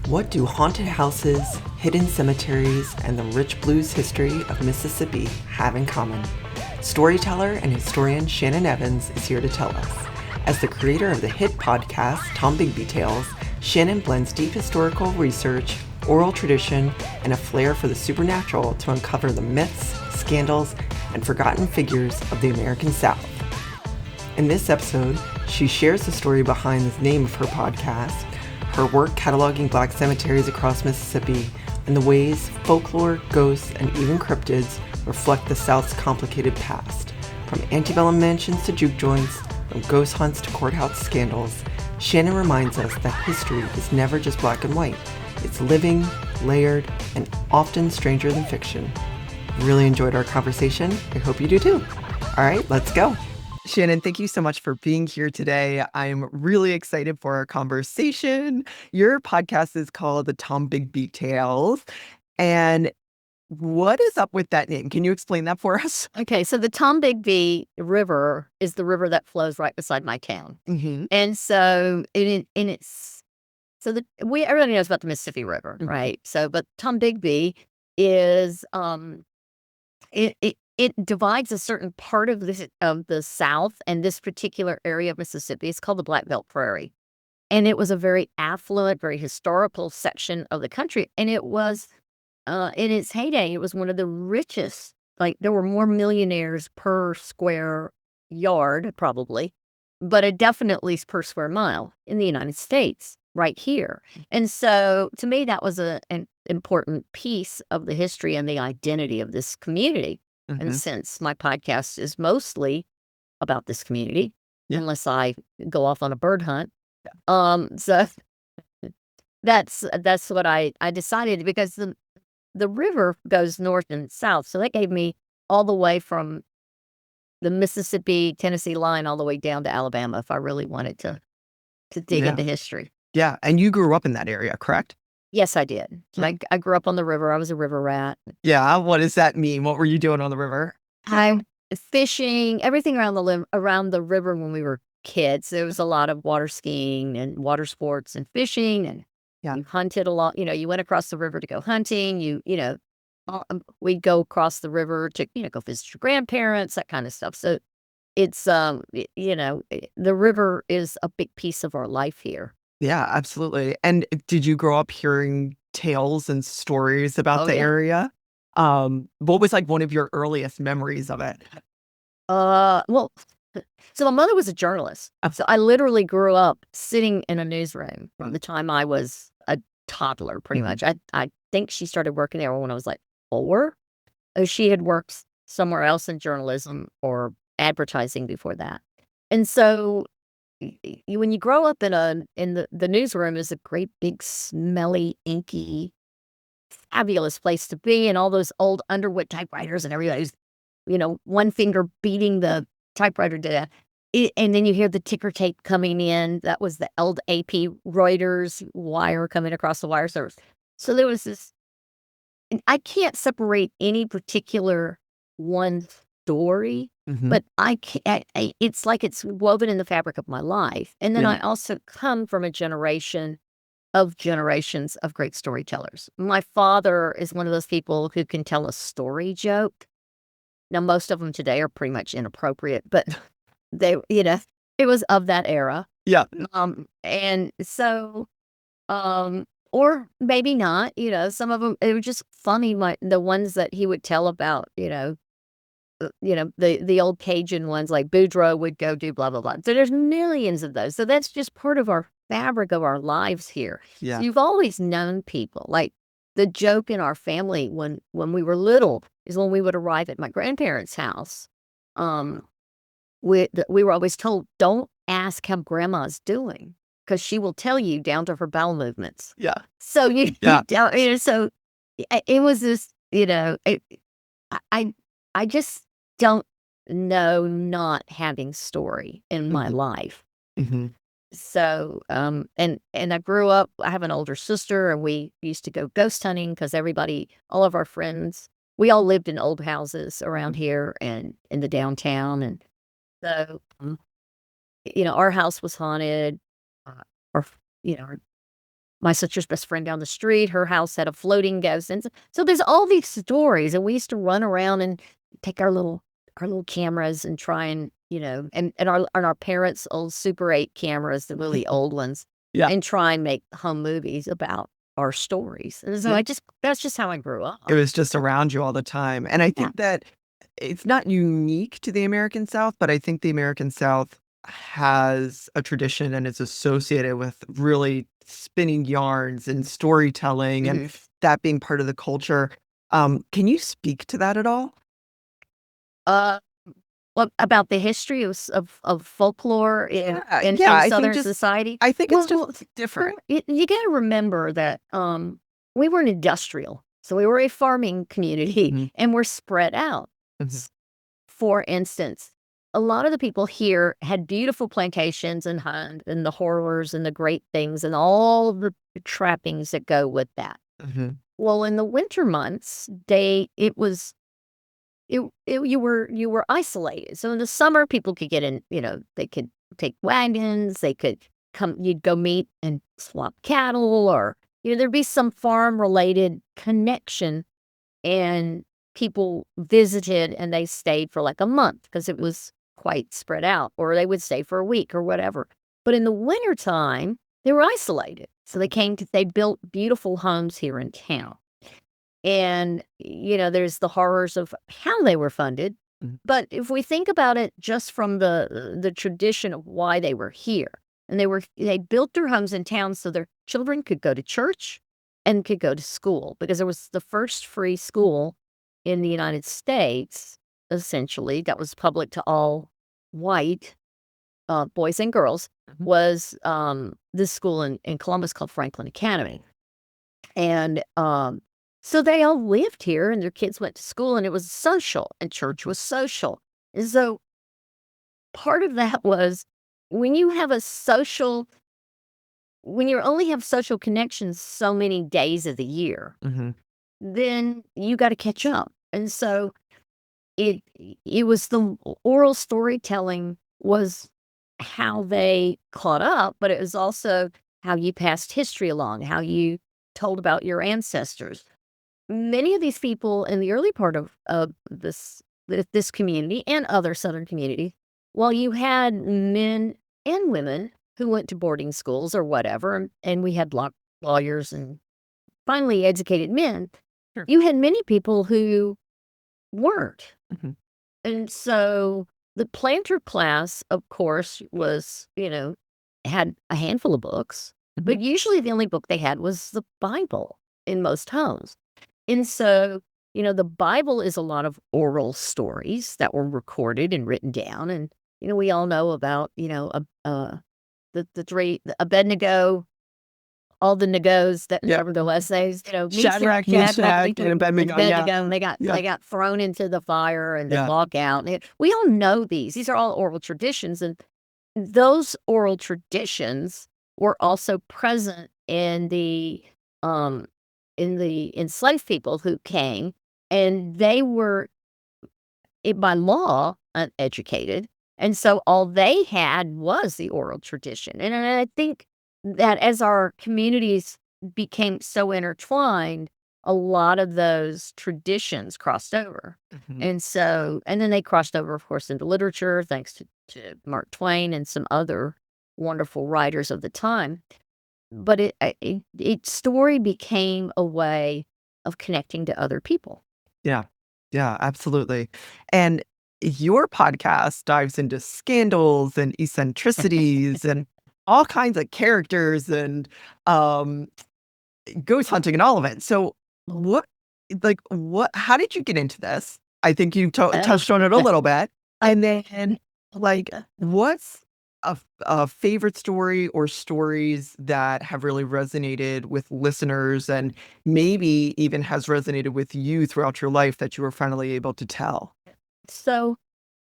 What do haunted houses, hidden cemeteries, and the rich blues history of Mississippi have in common? Storyteller and historian Shannon Evans is here to tell us. As the creator of the hit podcast Tombigbee Tales, Shannon blends deep historical research, oral tradition, and a flair for the supernatural to uncover the myths, scandals, and forgotten figures of the American South. In this episode, she shares the story behind the name of her podcast, her work cataloging Black cemeteries across Mississippi, and the ways folklore, ghosts, and even cryptids reflect the South's complicated past. From antebellum mansions to juke joints, from ghost hunts to courthouse scandals, Shannon reminds us that history is never just black and white. It's living, layered, and often stranger than fiction. Really enjoyed our conversation. I hope you do too. All right, let's go. Shannon, thank you so much for being here today. I'm really excited for our conversation. Your podcast is called the Tombigbee Tales. And what is up with that name? Can you explain that for us? Okay, so the Tombigbee River is the river that flows right beside my town. Mm-hmm. And so everybody knows about the Mississippi River, Mhm. right? So, but Tombigbee is it divides a certain part of the South and this particular area of Mississippi. It's called the Black Belt Prairie. And it was a very affluent, very historical section of the country. And it was in its heyday, it was one of the richest. Like, there were more millionaires per square yard, probably, but it definitely is per square mile in the United States, right here. And so, to me, that was an important piece of the history and the identity of this community. And since my podcast is mostly about this community, Yeah. unless I go off on a bird hunt, so that's what I decided, because the river goes north and south. So that gave me all the way from the Mississippi-Tennessee line all the way down to Alabama if I really wanted to dig Yeah. into history. Yeah. And you grew up in that area, correct? Yes, I did. Yeah. I grew up on the river. I was a river rat. Yeah. What does that mean? What were you doing on the river? I fishing, everything around the river when we were kids. There was a lot of water skiing and water sports and fishing, and Yeah. you hunted a lot. You went across the river to go hunting. We'd go across the river to go visit your grandparents, that kind of stuff. So it's the river is a big piece of our life here. Yeah, absolutely. And did you grow up hearing tales and stories about Oh, the yeah. area? What was like one of your earliest memories of it? Well, so my mother was a journalist. So I literally grew up sitting in a newsroom from the time I was a toddler, pretty much. I think she started working there when I was like 4. She had worked somewhere else in journalism or advertising before that. And so when you grow up in the newsroom, is a great big smelly, inky, fabulous place to be, and all those old Underwood typewriters, and everybody's one finger beating the typewriter to death. And then you hear the ticker tape coming in. That was the old AP Reuters wire coming across the wire service. So there was this, and I can't separate any particular one story, Mhm. but it's like it's woven in the fabric of my life. And then Yeah. I also come from a generations of great storytellers. My father is one of those people who can tell a story joke. Now, most of them today are pretty much inappropriate, but it was of that era. Yeah. And so, or maybe not, some of them, it was just funny. The ones that he would tell about, the old Cajun ones, like Boudreaux would go do blah, blah, blah. So there's millions of those. So that's just part of our fabric of our lives here. Yeah. So you've always known people. Like, the joke in our family when we were little is when we would arrive at my grandparents' house. We were always told, don't ask how grandma's doing, because she will tell you down to her bowel movements. Yeah. So you Yeah. don't, so it was this, I just don't know not having story in my life. Mhm. So, and I grew up, I have an older sister, and we used to go ghost hunting because all of our friends, we all lived in old houses around here and in the downtown. And so, our house was haunted, or, my sister's best friend down the street, her house had a floating ghost. And so there's all these stories, and we used to run around and take our little cameras and try and, and our parents' old Super 8 cameras, the really old ones, Yeah. and try and make home movies about our stories. And so that's just how I grew up. It was just around you all the time. And I think that it's not unique to the American South, but I think the American South has a tradition and is associated with really spinning yarns and storytelling and that being part of the culture. Can you speak to that at all? What about the history of folklore in I think Southern just society? I think it's Well, just different. you got to remember that we were an industrial, so we were a farming community, and we're spread out. For instance, a lot of the people here had beautiful plantations and the horrors and the great things and all the trappings that go with that. Well, in the winter months, you were isolated. So in the summer, people could get in, they could take wagons, they could come, you'd go meet and swap cattle, or, there'd be some farm related connection, and people visited and they stayed for like a month because it was quite spread out, or they would stay for a week or whatever. But in the wintertime, they were isolated. So they built beautiful homes here in town. And, there's the horrors of how they were funded. But if we think about it just from the tradition of why they were here, and they built their homes in town so their children could go to church and could go to school, because it was the first free school in the United States, essentially, that was public to all white boys and girls, was this school in Columbus called Franklin Academy. And so they all lived here, and their kids went to school, and it was social, and church was social. And so part of that was when you only have social connections so many days of the year, then you got to catch up. And so it was the oral storytelling was how they caught up, but it was also how you passed history along, how you told about your ancestors. Many of these people in the early part of this community and other Southern communities, while you had men and women who went to boarding schools or whatever, and we had lawyers and finally educated men, you had many people who weren't. And so the planter class, of course, was, had a handful of books, but usually the only book they had was the Bible in most homes. And so, the Bible is a lot of oral stories that were recorded and written down. And, we all know about, the Abednego, all the negos that the essays, Shadrach, Meshach, and Abednego, and they got thrown into the fire and they walk out. We all know these. These are all oral traditions, and those oral traditions were also present in the enslaved people who came, and they were by law uneducated, and so all they had was the oral tradition. And I think that as our communities became so intertwined, a lot of those traditions crossed over. And then they crossed over, of course, into literature, thanks to Mark Twain and some other wonderful writers of the time. But story became a way of connecting to other people. Yeah, absolutely. And your podcast dives into scandals and eccentricities and all kinds of characters and ghost hunting and all of it. So how did you get into this? I think you touched on it a little bit. And then what's a favorite story or stories that have really resonated with listeners and maybe even has resonated with you throughout your life that you were finally able to tell? So,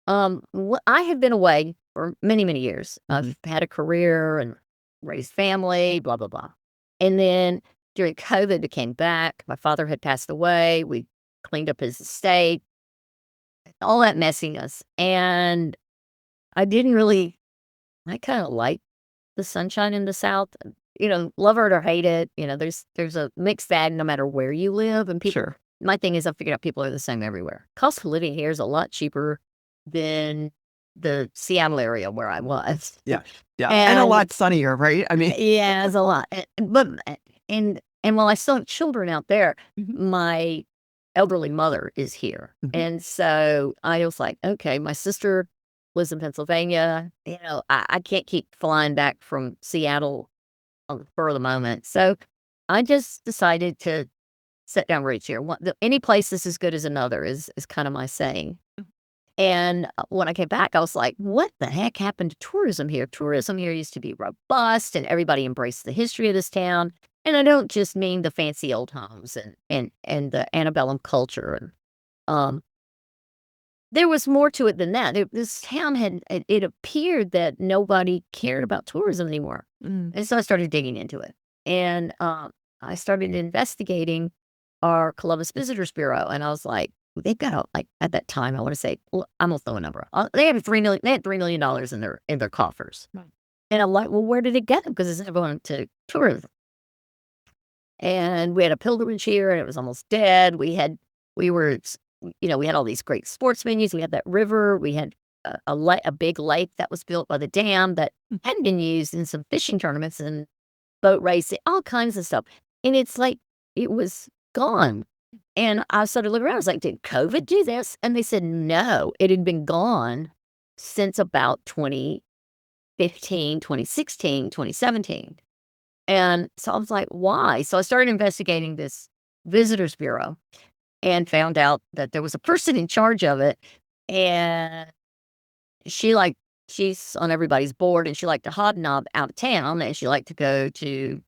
I have been away for many, many years. I've had a career and raised family, blah, blah, blah. And then during COVID, I came back. My father had passed away. We cleaned up his estate, all that messiness. And I kind of like the sunshine in the South. love it or hate it. There's a mixed bag no matter where you live. And people, Sure. my thing is I figured out people are the same everywhere. Cost of living here is a lot cheaper than the Seattle area where I was. Yeah. Yeah. And a And lot sunnier, right? I mean, yeah, it's a lot. And while I still have children out there, Mhm. my elderly mother is here. Mhm. And so I was like, okay, my sister lives in Pennsylvania. I can't keep flying back from Seattle for the moment. So I just decided to set down roots here. Any place is as good as another is kind of my saying. And when I came back, I was like, what the heck happened to tourism here? Tourism here used to be robust and everybody embraced the history of this town. And I don't just mean the fancy old homes and the antebellum culture. And there was more to it than that. This town it appeared that nobody cared about tourism anymore. Mm. And so I started digging into it. And I started investigating our Columbus Visitors Bureau. And I was like, they've got like at that time, I want to say, I'm gonna throw a number. They had $3 million in their coffers. Right. And I'm like, well, where did it get them? Because it's never going to tourism. And we had a pilgrimage here, and it was almost dead. We had all these great sports venues. We had that river. We had a big lake that was built by the dam that hadn't been used in some fishing tournaments and boat racing, all kinds of stuff. And it's like it was gone. And I started looking around. I was like, did COVID do this? And they said, no, it had been gone since about 2015, 2016, 2017. And so I was like, why? So I started investigating this visitors bureau and found out that there was a person in charge of it. And she's on everybody's board, and she liked to hobnob out of town, and she liked to go to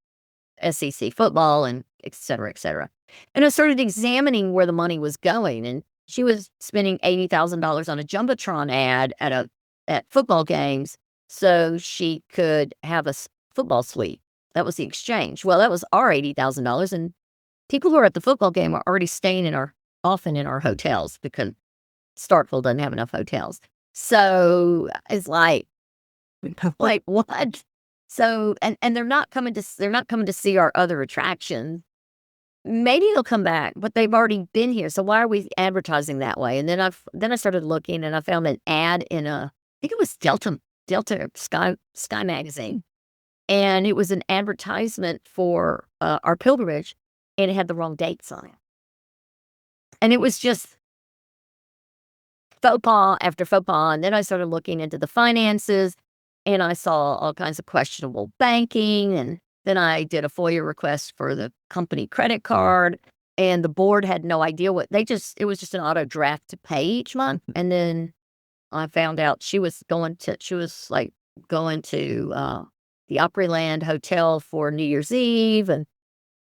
SEC football and et cetera, et cetera. And I started examining where the money was going, and she was spending $80,000 on a Jumbotron ad at football games so she could have a football suite. That was the exchange. Well, that was our $80,000, and people who are at the football game are already staying often in our hotels because Starkville doesn't have enough hotels. So it's like what? So and they're not coming to see our other attractions. Maybe they'll come back, but they've already been here. So why are we advertising that way? And then I started looking, and I found an ad in I think it was Delta Sky magazine, and it was an advertisement for our pilgrimage, and it had the wrong dates on it, and it was just faux pas after faux pas. And then I started looking into the finances, and I saw all kinds of questionable banking. And then I did a FOIA request for the company credit card, and the board had no idea it was just an auto draft to pay each month. And then I found out she was going to the Opryland Hotel for New Year's Eve. And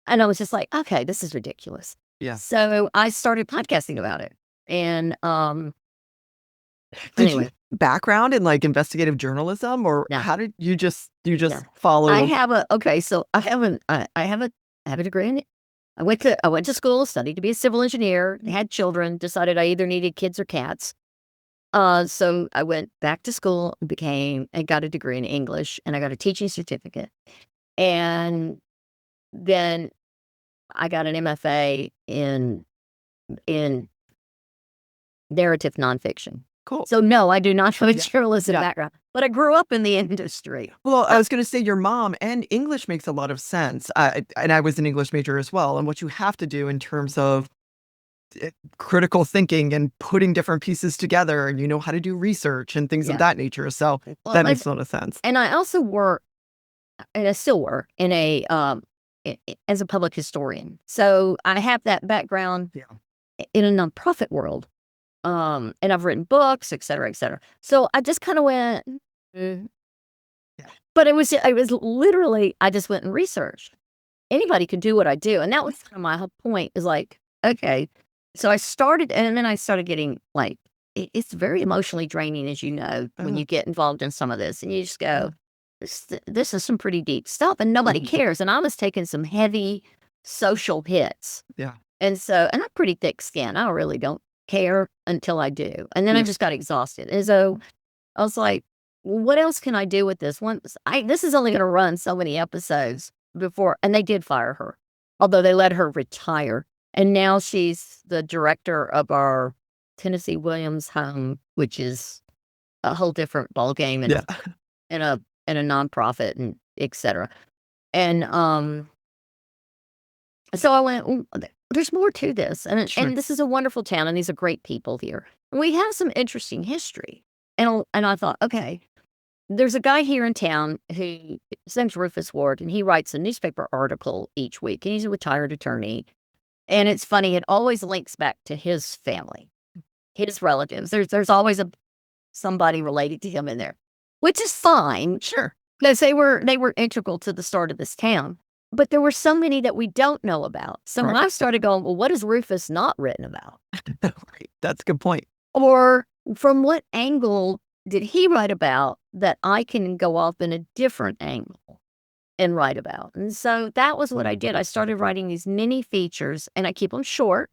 I was just like, okay, this is ridiculous. Yeah. So I started podcasting about it. And Did anyway, you background in like investigative journalism, or No. how did you just No. follow? I have a degree in it. I went to school, studied to be a civil engineer, had children, decided I either needed kids or cats. So I went back to school and got a degree in English, and I got a teaching certificate. And then I got an MFA in narrative nonfiction. Cool. So no, I do not have a Yeah. journalism Yeah. background, but I grew up in the industry. Well, I was going to say your mom and English makes a lot of sense. And I was an English major as well. And what you have to do in terms of critical thinking and putting different pieces together, and you know how to do research and things Yeah. of that nature. So Well, that makes a lot of sense. And I also work, and I still work in as a public historian. So I have that background in a nonprofit world. And I've written books, et cetera, et cetera. So I just kind of went, Yeah. but it was literally, I just went and researched. Anybody can do what I do. And that was kind of my whole point, is like, okay. So I started, and then I started getting like, it's very emotionally draining, as you know, when you get involved in some of this, and you just go, this is some pretty deep stuff, and nobody cares. And I was taking some heavy social hits. Yeah. And I'm pretty thick skinned. I really don't care until I do. And then I just got exhausted. And so I was like, what else can I do with this? This is only going to run so many episodes before, and they did fire her, although they let her retire. And now she's the director of our Tennessee Williams home, which is a whole different ballgame and Yeah. in a nonprofit and et cetera. And so I went, there's more to this. And Sure. this is a wonderful town, and these are great people here. And we have some interesting history. And I thought, okay, there's a guy here in town who, his name's Rufus Ward, and he writes a newspaper article each week. And he's a retired attorney. And it's funny, it always links back to his family, his relatives. There's always somebody related to him in there, which is fine. Sure. Because they were integral to the start of this town. But there were so many that we don't know about. So Right. I started going, well, what has Rufus not written about? Right. That's a good point. Or from what angle did he write about that I can go off in a different angle and write about? And so that was what I did. I started writing these mini features, and I keep them short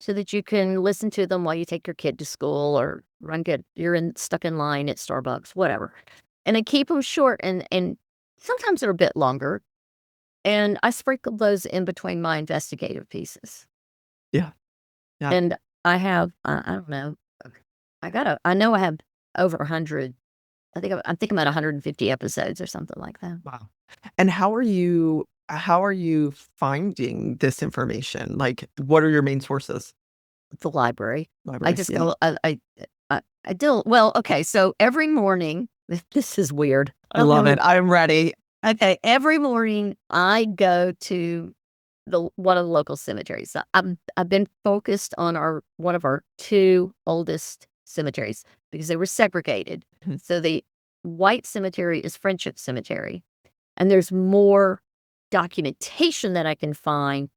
so that you can listen to them while you take your kid to school or you're stuck in line at Starbucks, whatever. And I keep them short, and sometimes they're a bit longer. And I sprinkled those in between my investigative pieces. Yeah. Yeah. And I have, I don't know, I know I have over 100. I think I'm about 150 episodes or something like that. Wow. And how are you finding this information? Like, what are your main sources? The library. I Libraries, just yeah. go, I do, well, okay, so every morning, this is weird. I love it. I'm ready. Okay, every morning I go to one of the local cemeteries. So I've been focused on one of our two oldest cemeteries because they were segregated. Mhm. So the white cemetery is Friendship Cemetery, and there's more documentation that I can find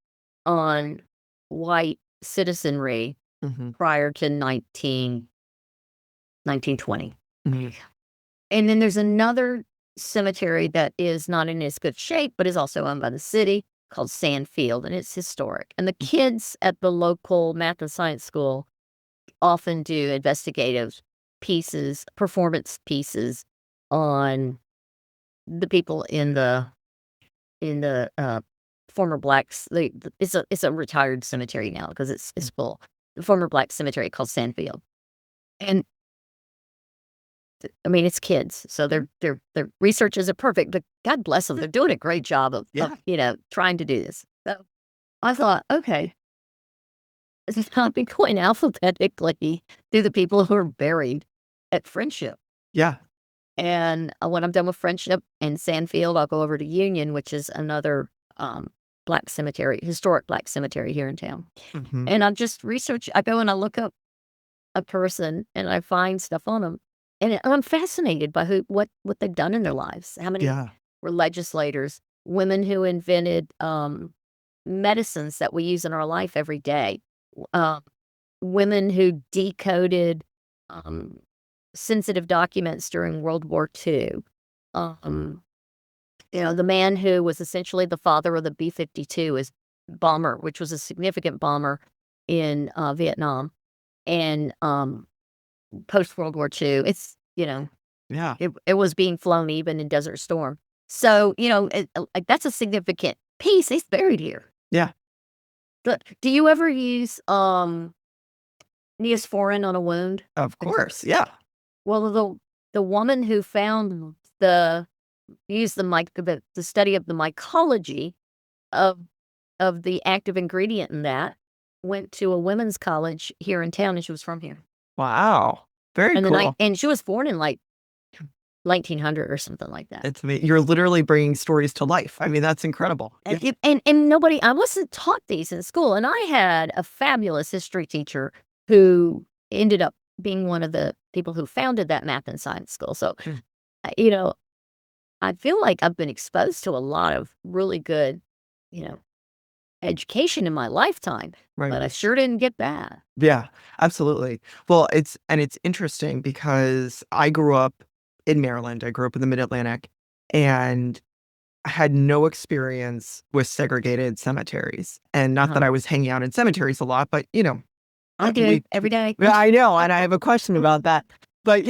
on white citizenry Mhm. prior to 1920. Mhm. And then there's another cemetery that is not in as good shape, but is also owned by the city, called Sandfield, and it's historic. And the kids at the local math and science school often do investigative pieces, performance pieces on the people in the former blacks. It's a retired cemetery now because it's full. The former black cemetery called Sandfield, and I mean, it's kids, so their research isn't perfect, but God bless them, they're doing a great job of trying to do this. So I thought, okay, I've been going alphabetically through the people who are buried at Friendship. Yeah. And when I'm done with Friendship and Sandfield, I'll go over to Union, which is another black cemetery, historic black cemetery here in town. Mhm. And I just research. I go and I look up a person and I find stuff on them. And I'm fascinated by what they've done in their lives. How many Yeah. were legislators, women who invented medicines that we use in our life every day, women who decoded sensitive documents during World War II. The man who was essentially the father of the B-52 is bomber, which was a significant bomber in Vietnam and post World War II. It's Yeah. it was being flown even in Desert Storm. So like that's a significant piece. He's buried here. Yeah. Do you ever use Neosporin on a wound? Of course. Yeah. Well, the woman who found used the study of the mycology of the active ingredient in that went to a women's college here in town, and she was from here. Wow. Very cool. And she was born in like 1900 or something like that. It's me. You're literally bringing stories to life. I mean, that's incredible. Yeah. And I wasn't taught these in school, and I had a fabulous history teacher who ended up being one of the people who founded that math and science school. So, I feel like I've been exposed to a lot of really good, education in my lifetime, Right. but I sure didn't get that. Yeah, absolutely. Well, it's interesting because I grew up in Maryland. I grew up in the Mid-Atlantic, and I had no experience with segregated cemeteries. And not that I was hanging out in cemeteries a lot, but I do every day. Yeah, I know, and I have a question about that. But,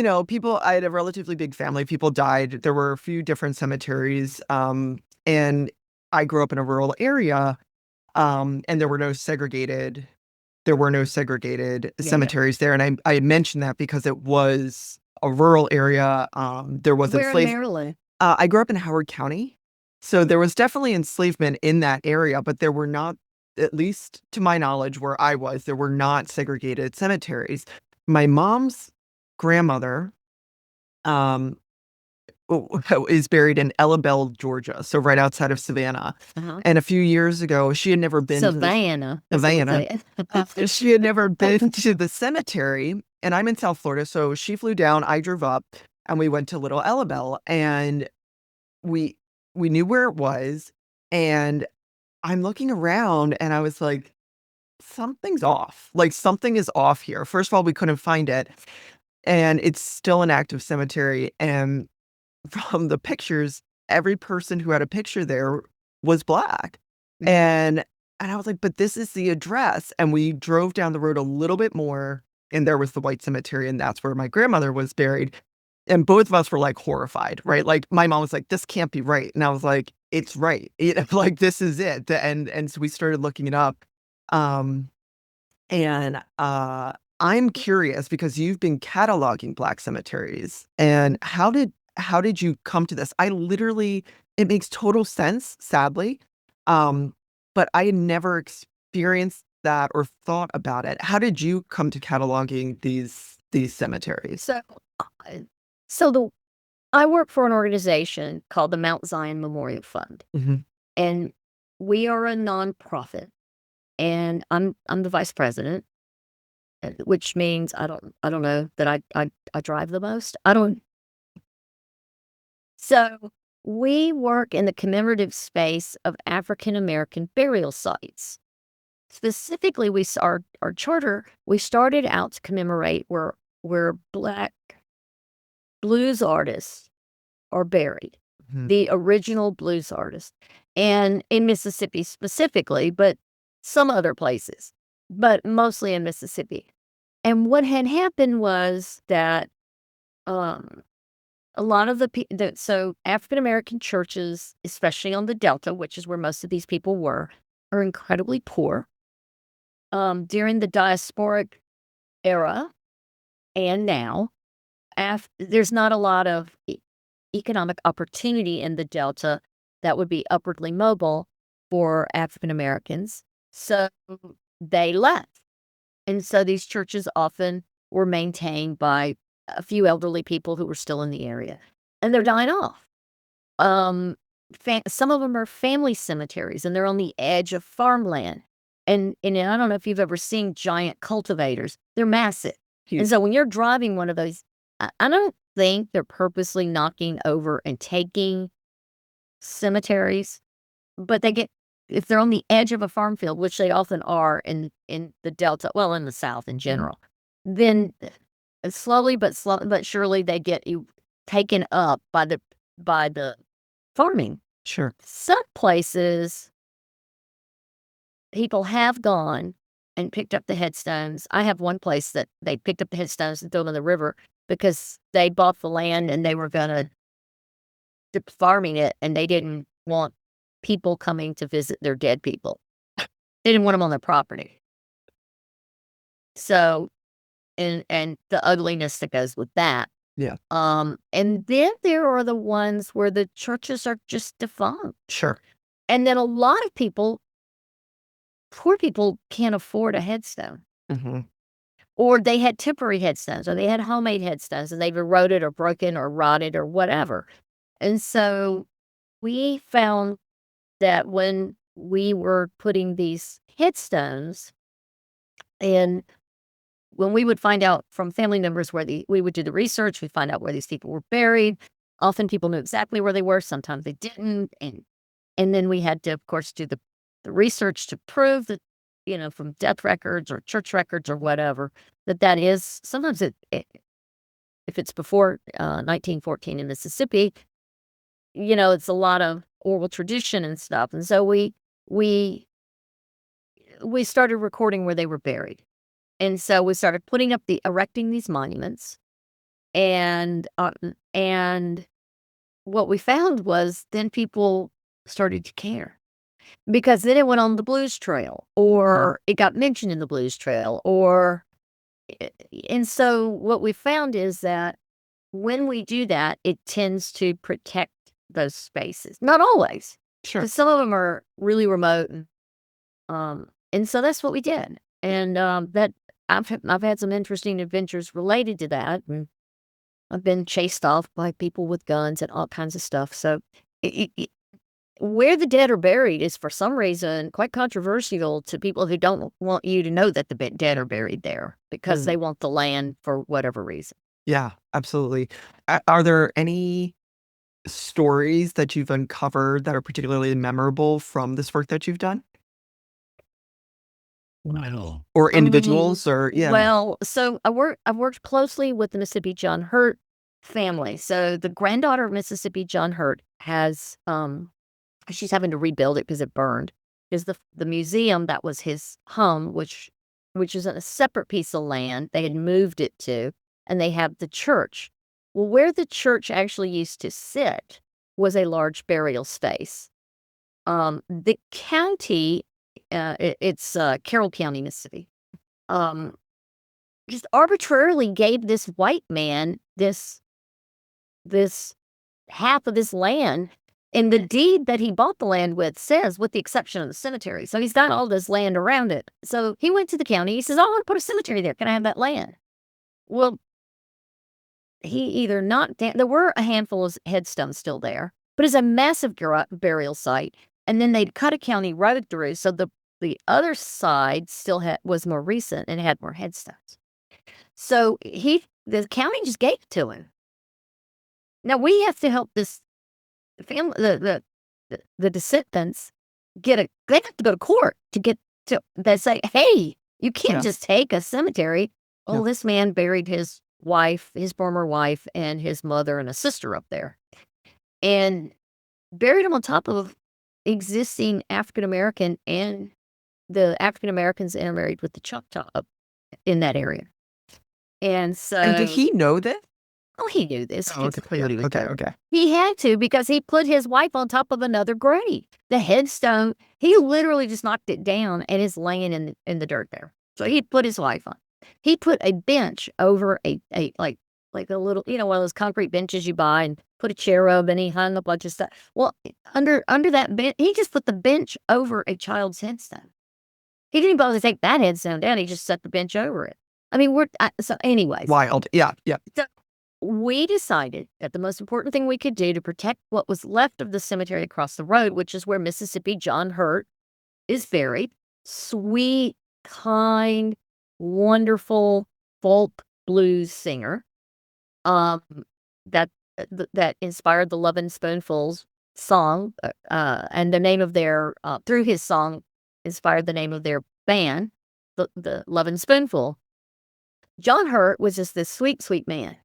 I had a relatively big family. People died. There were a few different cemeteries. And I grew up in a rural area. And there were no segregated Yeah. cemeteries there. And I mentioned that because it was a rural area. There was Where in enslavement. Maryland? I grew up in Howard County. So there was definitely enslavement in that area, but there were not, at least to my knowledge, where I was, there were not segregated cemeteries. My mom's grandmother, um, is buried in Ellabelle, Georgia, so right outside of Savannah. Uh-huh. And a few years ago, she had never been Savannah. That's what Savannah. they- She had never been to the cemetery, and I'm in South Florida, so she flew down, I drove up, and we went to Little Ellabelle, and we we knew where it was, and I'm looking around, and I was like, "Something's off. Like, something is off here." First of all, we couldn't find it, and it's still an active cemetery, and from the pictures, every person who had a picture there was Black. And I was like, "But this is the address." And we drove down the road a little bit more, and there was the white cemetery, and that's where my grandmother was buried. And both of us were, like, horrified, right? Like, my mom was like, "This can't be right." And I was like, "It's right." Like, this is it. And so we started looking it up. Um, and I'm curious because you've been cataloging Black cemeteries, and how did you come to this? I literally it makes total sense, sadly, um, but I had never experienced that or thought about it. How did you come to cataloging these cemeteries? So, uh, so the I work for an organization called the Mount Zion Memorial Fund, Mhm. and we are a nonprofit, and I'm the vice president, which means I don't know that I drive the most. I don't. So we work in the commemorative space of African American burial sites. Specifically, our charter, we started out to commemorate where Black blues artists are buried, Mhm. the original blues artists, and in Mississippi specifically, but some other places, but mostly in Mississippi. And what had happened was that um, a lot of so African American churches, especially on the Delta, which is where most of these people were, are incredibly poor. During the diasporic era and now, there's not a lot of economic opportunity in the Delta that would be upwardly mobile for African Americans. So they left. And so these churches often were maintained by a few elderly people who were still in the area, and they're dying off. Um, some of them are family cemeteries, and they're on the edge of farmland. And I don't know if you've ever seen giant cultivators. They're massive. And Huge. so when you're driving one of those, I don't think they're purposely knocking over and taking cemeteries, but they get if they're on the edge of a farm field, which they often are in the Delta, well, in the South in general, then slowly but surely they get taken up by the farming. Sure. Some places people have gone and picked up the headstones. I have one place that they picked up the headstones and threw them in the river because they bought the land and they were gonna farming it, and they didn't want people coming to visit their dead people. They didn't want them on their property. So, and the ugliness that goes with that. Yeah. And then there are the ones where the churches are just defunct. Sure. And then a lot of people, poor people, can't afford a headstone. Mhm. Or they had temporary headstones, or they had homemade headstones, and they've eroded or broken or rotted or whatever. And so we found that when we were putting these headstones, and when we would find out from family members we would do the research, we'd find out where these people were buried. Often people knew exactly where they were, sometimes they didn't. And then we had to, of course, do the research to prove that, from death records or church records or whatever, that is sometimes if it's before 1914 in Mississippi, it's a lot of oral tradition and stuff. And so we started recording where they were buried. And so we started erecting these monuments. And what we found was then people started to care because then it went on the blues trail or it got mentioned in the blues trail and so what we found is that when we do that, it tends to protect those spaces. Not always, Sure. because some of them are really remote, and so that's what we did. And that I've had some interesting adventures related to that. And I've been chased off by people with guns and all kinds of stuff. So, where the dead are buried is for some reason quite controversial to people who don't want you to know that the dead are buried there because Mm. they want the land for whatever reason. Yeah, absolutely. Are there any stories that you've uncovered that are particularly memorable from this work that you've done? Wow. Or individuals or yeah. Well, so I've worked closely with the Mississippi John Hurt family. So the granddaughter of Mississippi John Hurt has she's having to rebuild it because it burned. Is the museum that was his home, which is a separate piece of land they had moved it to, and they have the church. Well, where the church actually used to sit was a large burial space. The county, it's Carroll County, Mississippi. Just arbitrarily gave this white man this half of this land, and the deed that he bought the land with says, with the exception of the cemetery. So he's got all this land around it. So he went to the county. He says, "Oh, I want to put a cemetery there. Can I have that land?" Well, he either knocked down. There were a handful of headstones still there, but it's a massive burial site. And then they'd cut a county road through, so the other side still was more recent and had more headstones. So the county just gave it to him. Now we have to help this family, the descendants they have to go to court to get to. They say, "Hey, you can't Yeah. just take a cemetery." Well, No. this man buried his wife, his former wife, and his mother and a sister up there, and buried them on top of existing African American, and the African Americans intermarried with the Choctaw up in that area. And And did so, he know this? oh, he knew this. Oh, He okay. knew what he was Okay, doing. okay. He had to because he put his wife on top of another grave. The headstone, he literally just knocked it down and is laying in the dirt there. So he put his wife on. He put a bench over a like a little, one of those concrete benches you buy, and put a chair up, and he hung a bunch of stuff. Well, under that bench, he just put the bench over a child's headstone. He didn't bother to take that headstone down. He just set the bench over it. I mean, so anyways. Wild. Yeah, yeah. So we decided that the most important thing we could do to protect what was left of the cemetery across the road, which is where Mississippi John Hurt is buried, sweet, kind, wonderful folk blues singer, um, that that inspired the Lovin' Spoonfuls song, and the name of their through his song inspired the name of their band, the Lovin' Spoonful. John Hurt was just this sweet, sweet man.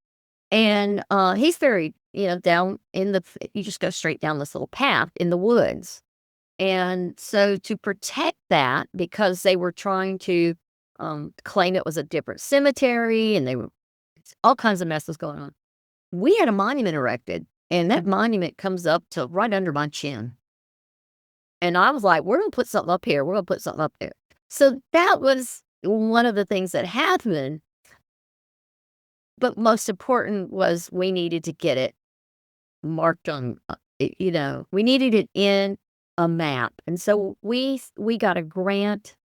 And, he's buried, down in you just go straight down this little path in the woods. And so to protect that, because they were trying to, claim it was a different cemetery, and all kinds of mess was going on. We had a monument erected, and that monument comes up to right under my chin. And I was like, "We're gonna put something up here. We're gonna put something up there." So that was one of the things that happened. But most important was we needed to get it marked on, we needed it in a map. And so we got a grant,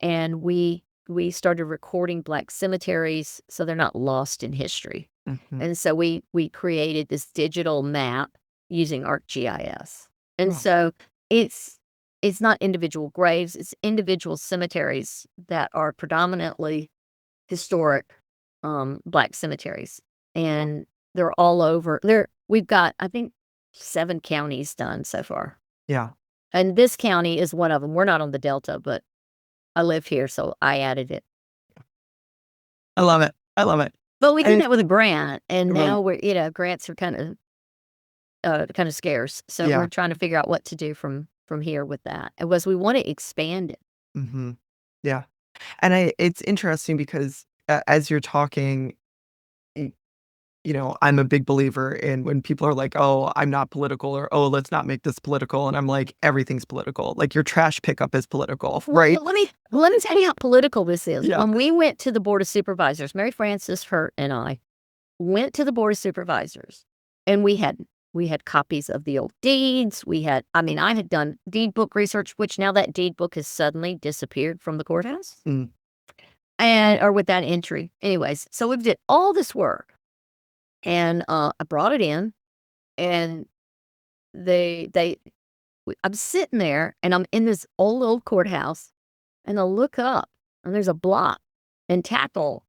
and we started recording Black cemeteries so they're not lost in history. Mhm. And so we created this digital map using ArcGIS. And Wow. so it's not individual graves, it's individual cemeteries that are predominantly historic, Black cemeteries, and they're all over. We've got, I think, 7 counties done so far, Yeah. and this county is one of them. We're not on the Delta, but I live here, so I added it. I love it. I love it. But we did And that with a grant, and Right. now grants are kind of scarce, so Yeah. we're trying to figure out what to do from here with that. And we want to expand it. Mhm. Yeah. And it's interesting because as you're talking, y I'm a big believer in when people are like, oh, I'm not political, or, oh, let's not make this political. And I'm like, everything's political. Like your trash pickup is political, right? Let me tell you how political this is. Yeah. When we went to the Board of Supervisors, Mary Frances Hurt and I went to the Board of Supervisors, and we had copies of the old deeds. I had done deed book research, which now that deed book has suddenly disappeared from the courthouse. Or with that entry. Anyways, so we did all this work. And I brought it in, and I'm sitting there, and I'm in this old courthouse, and I look up, and there's a block and tackle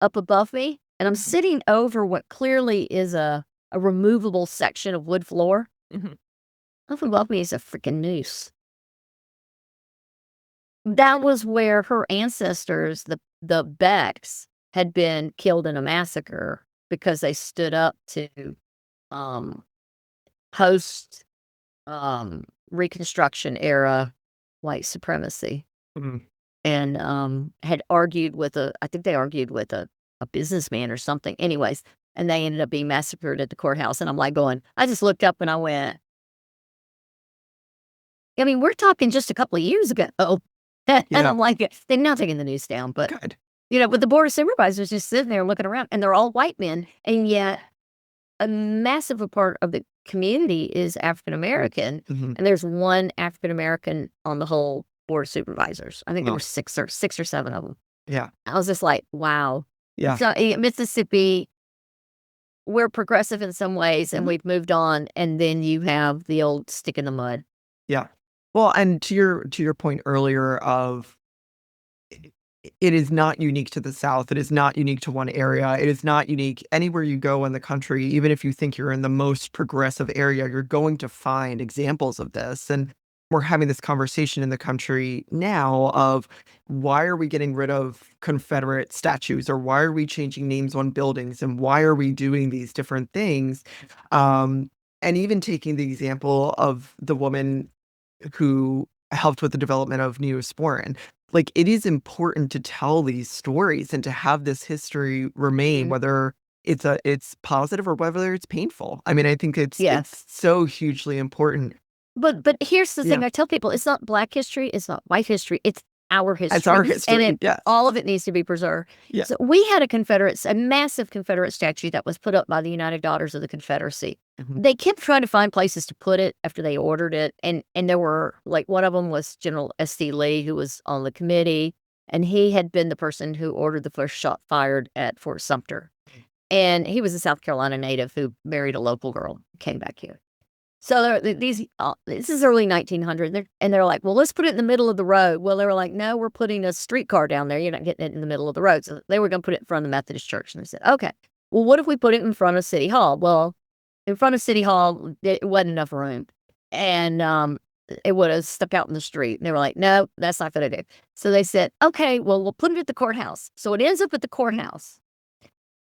up above me, and I'm sitting over what clearly is a removable section of wood floor. Up above me is a freaking noose. That was where her ancestors, the Becks, had been killed in a massacre because they stood up to post Reconstruction era white supremacy, and had argued with I think they argued with a businessman or something. Anyways, and they ended up being massacred at the courthouse. And I'm like I just looked up and I went, I mean, we're talking just a couple of years ago. And I'm like, they're not taking the news down, but Good. but the Board of Supervisors just sitting there looking around, and they're all white men, and yet a massive part of the community is African American, and there's one African American on the whole Board of Supervisors. I think there were six or seven of them. Yeah. I was just like, wow. Yeah. So Mississippi, we're progressive in some ways, and we've moved on, and then you have the old stick in the mud. Yeah. Well, and to your point earlier of it is not unique to the South. It is not unique to one area. It is not unique anywhere you go in the country. Even if you think you're in the most progressive area, you're going to find examples of this. And we're having this conversation in the country now of why are we getting rid of Confederate statues, or why are we changing names on buildings, and why are we doing these different things? And even taking the example of the woman who helped with the development of Neosporin. Like, it is important to tell these stories and to have this history remain, whether it's positive or whether it's painful. I mean, I think it's so hugely important. But here's the thing I tell people: it's not Black history, it's not white history, it's our history. It's our history, and all of it needs to be preserved. Yeah. So we had a massive Confederate statue that was put up by the United Daughters of the Confederacy. They kept trying to find places to put it after they ordered it, and there were, like, one of them was General S.C. Lee, who was on the committee, and he had been the person who ordered the first shot fired at Fort Sumter. And he was a South Carolina native who married a local girl, came back here. So this is early 1900, and they're like, well, let's put it in the middle of the road. Well, they were like, no, we're putting a streetcar down there. You're not getting it in the middle of the road. So they were going to put it in front of the Methodist church. And they said, okay, well, what if we put it in front of City Hall? Well, in front of City Hall, it wasn't enough room. And it would have stuck out in the street. And they were like, no, that's not going to do. So they said, okay, well, we'll put it at the courthouse. So it ends up at the courthouse.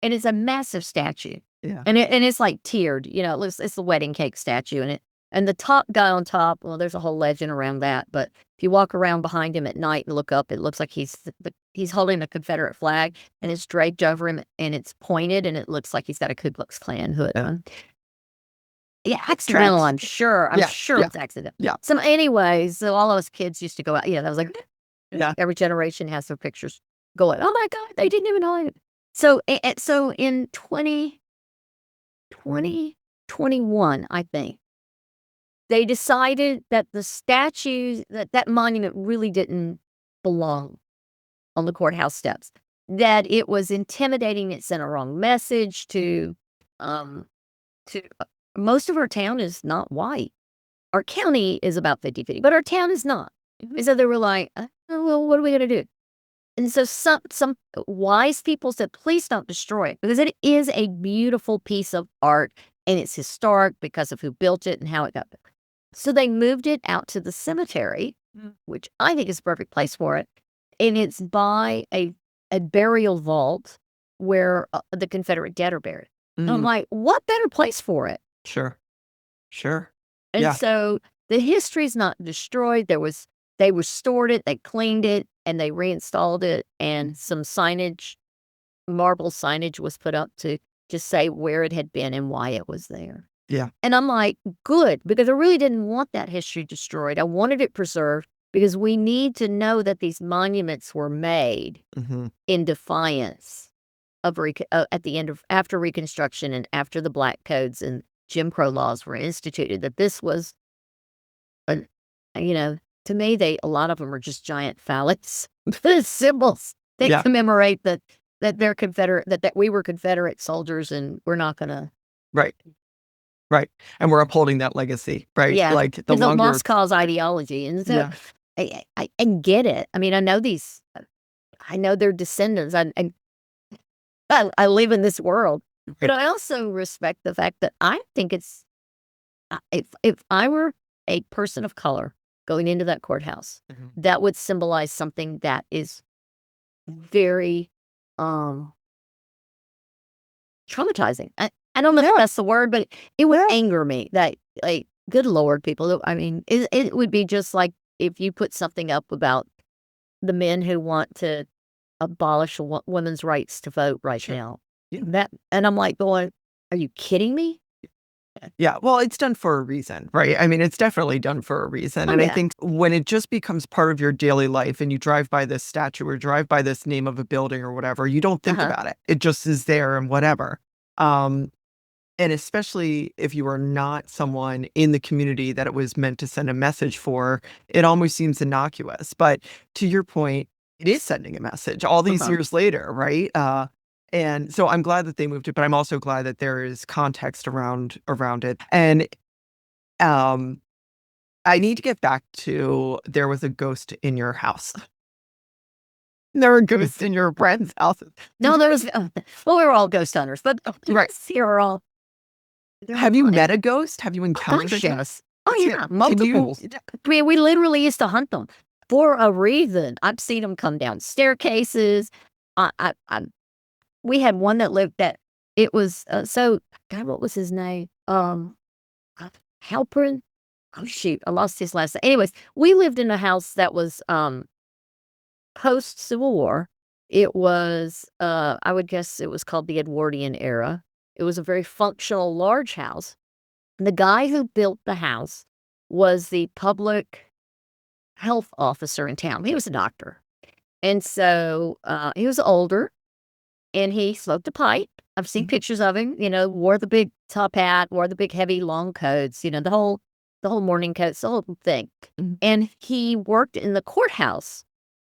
And it's a massive statue. Yeah. And it's like tiered, it's the wedding cake statue. And the top guy on top, well, there's a whole legend around that. But if you walk around behind him at night and look up, it looks like he's holding a Confederate flag, and it's draped over him, and it's pointed, and it looks like he's got a Ku Klux Klan hood on. Yeah, accidental, I'm sure. I'm sure it's accidental. Yeah. So anyways, so all of us kids used to go out. Yeah, that was like, every generation has their pictures going, oh my God, they didn't even hide it. So in 2021, I think, they decided that the statues, that monument really didn't belong on the courthouse steps, that it was intimidating. It sent a wrong message to most of our town is not white. Our county is about 50-50, but our town is not. And so they were like, well, what are we going to do? And so some wise people said, please don't destroy it, because it is a beautiful piece of art, and it's historic because of who built it and how it got built. So they moved it out to the cemetery, which I think is a perfect place for it. And it's by a burial vault where the Confederate dead are buried. And I'm like, what better place for it? Sure. And so the history is not destroyed. They restored it, they cleaned it, and they reinstalled it, and some signage, marble signage was put up to just say where it had been and why it was there. Yeah. And I'm like, good, because I really didn't want that history destroyed. I wanted it preserved because we need to know that these monuments were made in defiance of at the end of after Reconstruction and after the Black Codes and Jim Crow laws were instituted. That this was, to me, a lot of them are just giant phallic symbols that commemorate that they're Confederate, that we were Confederate soldiers, and we're not gonna. Right. And we're upholding that legacy, right? Yeah. Like the It's a longer, lost cause ideology. And so I get it. I mean, I know their descendants. I live in this world, but I also respect the fact that I think it's, if I were a person of color going into that courthouse, that would symbolize something that is very traumatizing. I don't know if that's the word, but it would anger me that, like, good Lord, people. I mean, it would be just like if you put something up about the men who want to abolish women's rights to vote right now. Yeah. And I'm like going, are you kidding me? Yeah, well, it's done for a reason, right? I mean, it's definitely done for a reason. And I think when it just becomes part of your daily life and you drive by this statue or drive by this name of a building or whatever, you don't think about it. It just is there and whatever. And especially if you are not someone in the community that it was meant to send a message for, it almost seems innocuous. But to your point, it is sending a message all these years later, right? And so I'm glad that they moved it, but I'm also glad that there is context around it. And I need to get back to there was a ghost in your house. There were ghosts in your friend's house. No, there was. Well, we were all ghost hunters, but here are all. Have you met a ghost? Have you encountered a ghost? Yes. Oh yeah, multiple. I mean, we literally used to hunt them for a reason. I've seen them come down staircases. We had one that lived that it was God, what was his name? Halpern. Oh shoot, I lost his last name. Anyways, we lived in a house that was post Civil War. It was I would guess it was called the Edwardian era. It was a very functional, large house. The guy who built the house was the public health officer in town. He was a doctor. And so he was older and he smoked a pipe. I've seen pictures of him, wore the big top hat, wore the big heavy long coats, the whole morning coats, the whole thing. And he worked in the courthouse.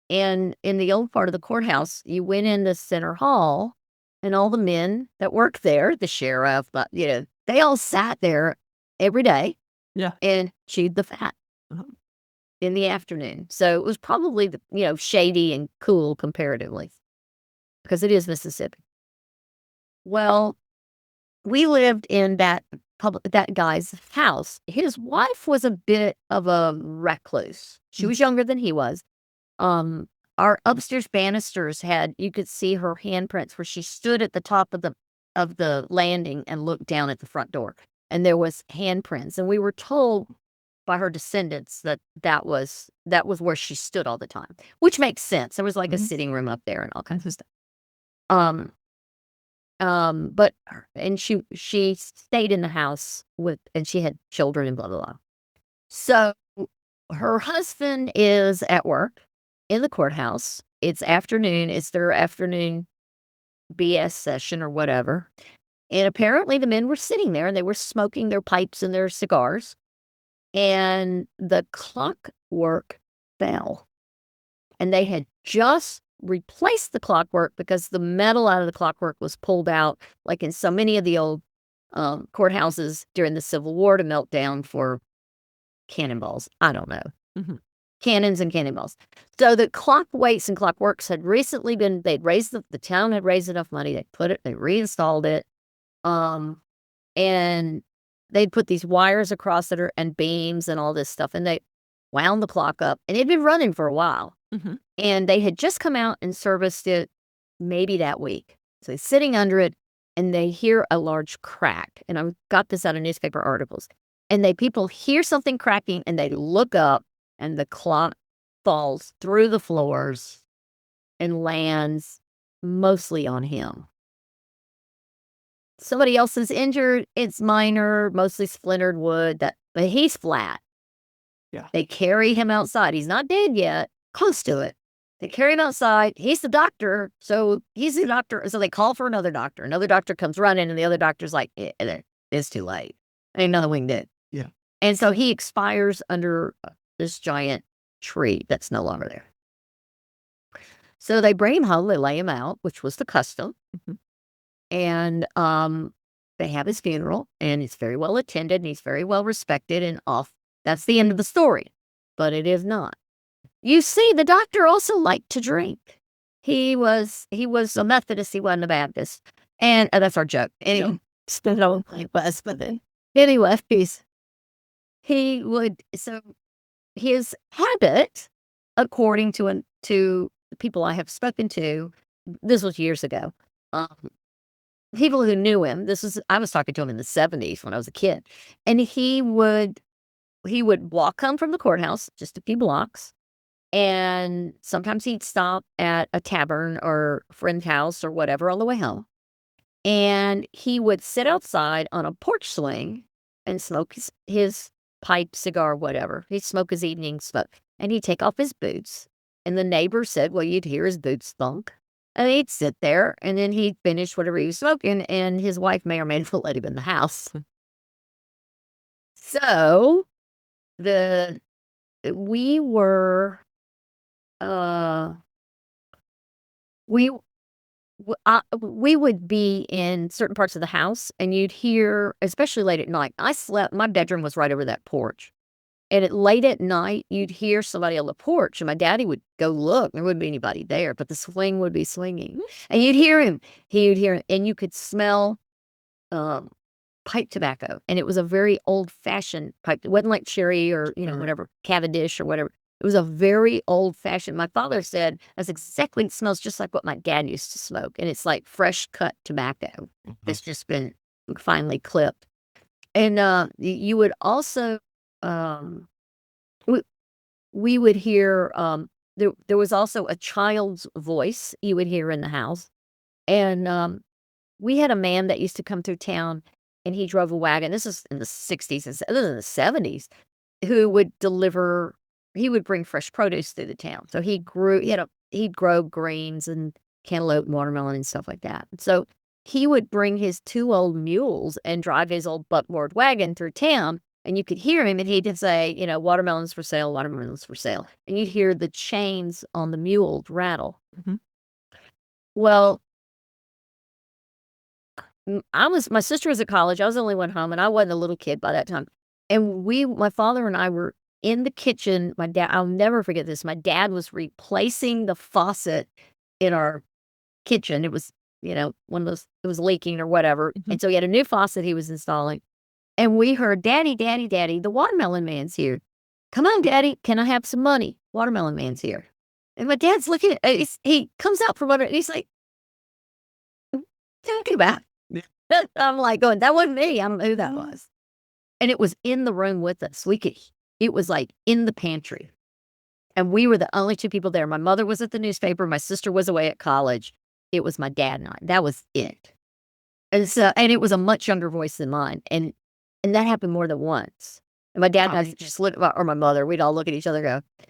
And in the old part of the courthouse, you went in the center hall and all the men that worked there, the sheriff, they all sat there every day and chewed the fat in the afternoon. So it was probably, shady and cool comparatively because it is Mississippi. Well, we lived in that guy's house. His wife was a bit of a recluse. She was younger than he was. Our upstairs banisters you could see her handprints where she stood at the top of the landing and looked down at the front door. And there was handprints. And we were told by her descendants that was where she stood all the time, which makes sense. There was like a sitting room up there and all kinds of stuff. But she stayed in the house and she had children and blah, blah, blah. So her husband is at work in the courthouse. It's afternoon. It's their afternoon BS session or whatever. And apparently the men were sitting there and they were smoking their pipes and their cigars. And the clockwork fell. And they had just replaced the clockwork because the metal out of the clockwork was pulled out, like in so many of the old courthouses during the Civil War, to melt down for cannonballs. I don't know. Cannons and cannonballs. So the clock weights and clockworks had recently they'd raised the town had raised enough money. They reinstalled it. And they'd put these wires across it and beams and all this stuff. And they wound the clock up and it'd been running for a while. And they had just come out and serviced it maybe that week. So they're sitting under it and they hear a large crack. And I got this out of newspaper articles. And people hear something cracking and they look up and the clock falls through the floors and lands mostly on him. somebody else is injured, it's minor, mostly splintered wood, but he's flat. Yeah. They carry him outside. He's not dead yet, close to it. They carry him outside. He's the doctor. So he's the doctor. So they call for another doctor. Another doctor comes running, and the other doctor's like, it's too late. Ain't nothing we can do. Yeah. And so he expires under this giant tree that's no longer there. So they bring him home. They lay him out, which was the custom. Mhm. And they have his funeral, and it's very well attended, and he's very well respected, and off. That's the end of the story. But it is not. You see, the doctor also liked to drink. He was a Methodist. He wasn't a Baptist. And that's our joke. Anyway, spent on my was, but then anyways, he would. So his habit, according to the people I have spoken to, this was years ago. People who knew him. I was talking to him in the 70s when I was a kid, and he would walk home from the courthouse just a few blocks. And sometimes he'd stop at a tavern or a friend's house or whatever on the way home. And he would sit outside on a porch swing and smoke his pipe, cigar, whatever. He'd smoke his evening smoke. And he'd take off his boots. And the neighbor said, well, you'd hear his boots thunk. And he'd sit there, and then he'd finish whatever he was smoking, and his wife may or may not let him in the house. So we were... we would be in certain parts of the house, and you'd hear, especially late at night. My bedroom was right over that porch. And late at night, you'd hear somebody on the porch, and my daddy would go look. There wouldn't be anybody there, but the swing would be swinging. And you'd hear him. He would hear, and you could smell pipe tobacco. And it was a very old-fashioned pipe. It wasn't like cherry or, whatever, Cavendish or whatever. It was a very old-fashioned. My father said it smells just like what my dad used to smoke. And it's like fresh cut tobacco that's just been finely clipped. And you would also, we would hear, there was also a child's voice you would hear in the house. And we had a man that used to come through town, and he drove a wagon. This is in the 60s and in the 70s, who would deliver. He would bring fresh produce through the town. So he'd grow greens and cantaloupe and watermelon and stuff like that. So he would bring his 2 old mules and drive his old buckboard wagon through town, and you could hear him, and he'd say, watermelons for sale, watermelons for sale. And you'd hear the chains on the mule rattle. Mhm. Well, my sister was at college. I was the only one home, and I wasn't a little kid by that time. And my father and I were in the kitchen. I'll never forget this. My dad was replacing the faucet in our kitchen. It was, one of those, it was leaking or whatever. Mhm. And so he had a new faucet he was installing. And we heard, Daddy, Daddy, Daddy, the watermelon man's here. Come on, Daddy, can I have some money? Watermelon man's here. And my dad's looking at, he comes out from under, and he's like, what are you talking about? Yeah. I'm like going, that wasn't me. I don't know who that was. And it was in the room with us. It was like in the pantry. And we were the only 2 people there. My mother was at the newspaper. My sister was away at college. It was my dad and I. That was it. And it was a much younger voice than mine. And that happened more than once. And my dad and I just look, or my mother, we'd all look at each other and go.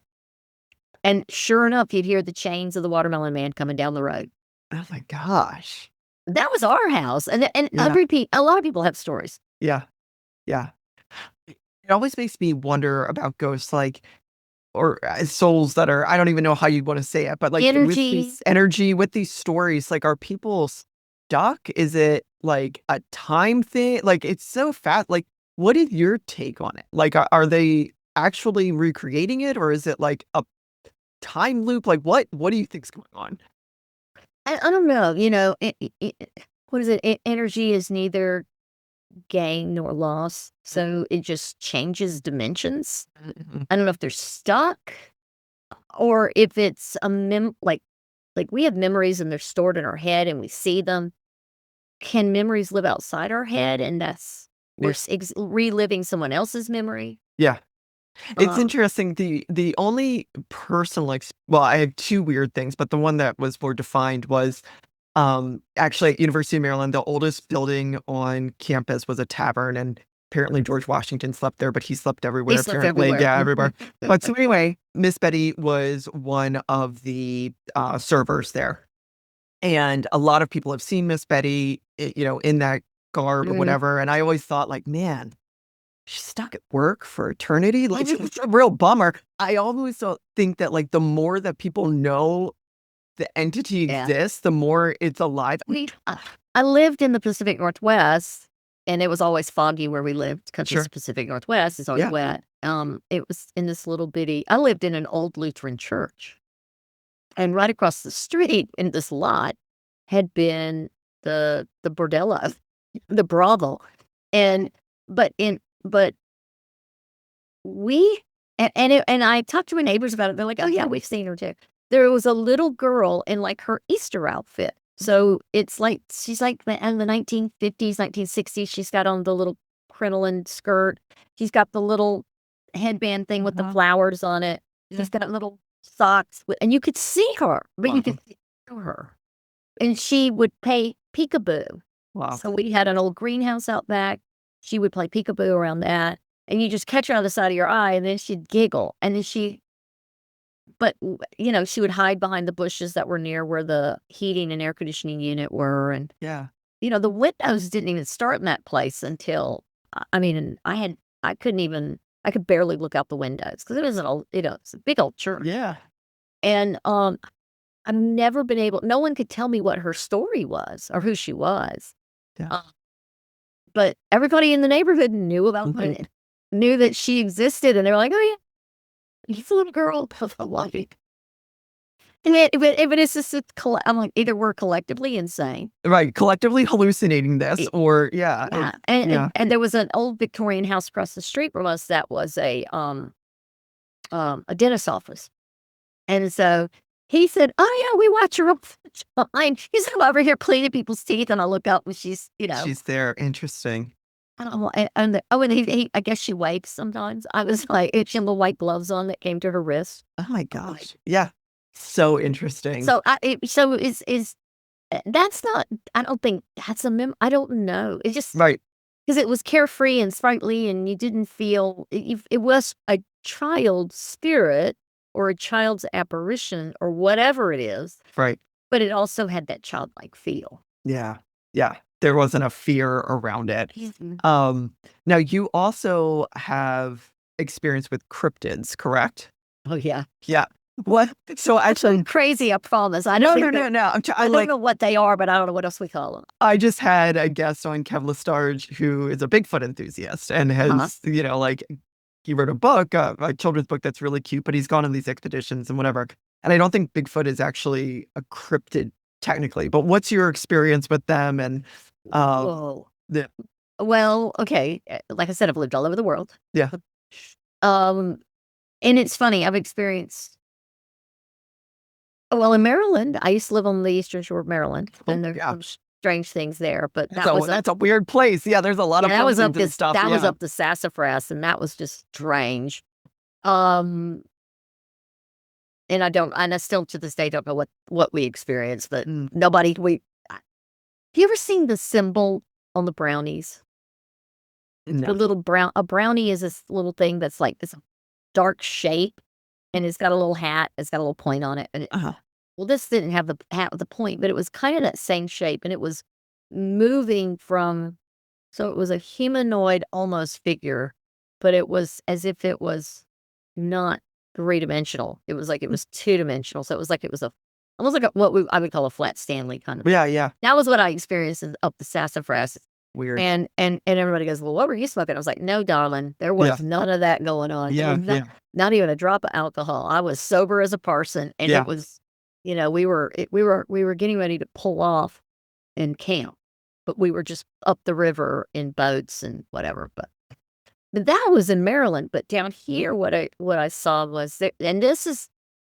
And sure enough, you'd hear the chains of the watermelon man coming down the road. Oh my gosh. That was our house. And Yeah. a lot of people have stories. Yeah. Yeah. It always makes me wonder about ghosts, or souls that are, I don't even know how you'd want to say it, but with Energies. energy, with these stories, are people stuck? Is it like a time thing? It's so fast. What is your take on it? Are they actually recreating it, or is it like a time loop? What do you think's going on? I don't know. What is it? Energy is neither gain nor loss. So it just changes dimensions. Mhm. I don't know if they're stuck or if it's like we have memories and they're stored in our head and we see them. Can memories live outside our head? And we're reliving someone else's memory. Yeah. It's Um, interesting. The only person, well, I have 2 weird things, but the one that was more defined was Actually, at University of Maryland, the oldest building on campus was a tavern, and apparently George Washington slept there, but he slept He everywhere, slept apparently. everywhere. Yeah, everywhere. But so anyway, Miss Betty was one of the servers there. And a lot of people have seen Miss Betty, in that garb or Mhm. whatever. And I always thought, like, man, she's stuck at work for eternity. Like, it's a real bummer. I always think that, like, the more that people know the entity Yeah. exists, the more it's alive. I lived in the Pacific Northwest, and it was always foggy where we lived because Sure. it's Pacific Northwest. It's always Yeah. wet. It was in this little bitty. I lived in an old Lutheran church, and right across the street in this lot had been the bordello, the brothel, and but we and I talked to my neighbors about it. They're like, "Oh yeah, we've seen her too." There was a little girl in like her Easter outfit. So it's like she's like in the 1950s, 1960s. She's got on the little crinoline skirt. She's got the little headband thing with the flowers on it. She's got little socks, and you could see her, but you could see her. And she would play peekaboo. Wow. So we had an old greenhouse out back. She would play peekaboo around that. And you just catch her on the side of your eye, and then she'd giggle. And then she would hide behind the bushes that were near where the heating and air conditioning unit were. And, Yeah. the windows didn't even start in that place until, I could barely look out the windows because it was it's a big old church. Yeah. And, I've never been able, no one could tell me what her story was or who she was. Yeah. But everybody in the neighborhood knew about Mhm. knew that she existed, and they were like, "Oh yeah, he's a little girl." And but it's just I'm like, either we're collectively insane. Right. Collectively hallucinating this, It- or yeah. Yeah, Yeah. and there was an old Victorian house across the street from us that was a dentist's office, and so he said, "Oh yeah, we watch her up behind." He said, "I'm over here cleaning people's teeth," and I look up and she's, She's there. Interesting. I don't know, and he I guess she wipes sometimes. I was like, she had little white gloves on that came to her wrist. Oh my gosh. Yeah. So interesting. So so is that's not. I don't think that's a I don't know. It just Right. because it was carefree and sprightly, and you didn't feel it was a child's spirit or a child's apparition or whatever it is, Right. but it also had that childlike feel. Yeah. Yeah. There wasn't a fear around it. Now you also have experience with cryptids, correct? Oh yeah. Yeah. What? So actually, Crazy, I promise. I no, don't no, think no, no. I don't know what they are, but I don't know what else we call them. I just had a guest on Kev Lestarge who is a Bigfoot enthusiast and has, like, he wrote a book, a children's book that's really cute, but he's gone on these expeditions and whatever. And I don't think Bigfoot is actually a cryptid technically, but what's your experience with them? And Whoa. the Well, okay. Like I said, I've lived all over the world. Yeah. And it's funny. I've experienced. Well, in Maryland, I used to live on the eastern shore of Maryland, and there's some strange things there. But that's a weird place. Yeah, there's a lot of that was up and stuff. that was Yeah. up the Sassafras, and that was just strange. And I still to this day don't know what we experienced, but nobody have you ever seen the symbol on the brownies? No. The little a brownie is this little thing that's like this dark shape, and it's got a little hat. It's got a little point on it. And well, this didn't have the hat with the point, but it was kind of that same shape, and it was moving from. So it was a humanoid almost figure, but it was as if it was not three-dimensional. It was like it was two-dimensional. So it was like it was almost like I would call a flat Stanley kind of. Yeah, yeah. That was what I experienced up the Sassafras. Weird. And everybody goes, "Well, what were you smoking?" I was like, "No, darling, there was none of that going on. Yeah, Not even a drop of alcohol. I was sober as a parson, and it was, we were getting ready to pull off and camp, but we were just up the river in boats and whatever. But that was in Maryland. But down here, what I saw was that, and this is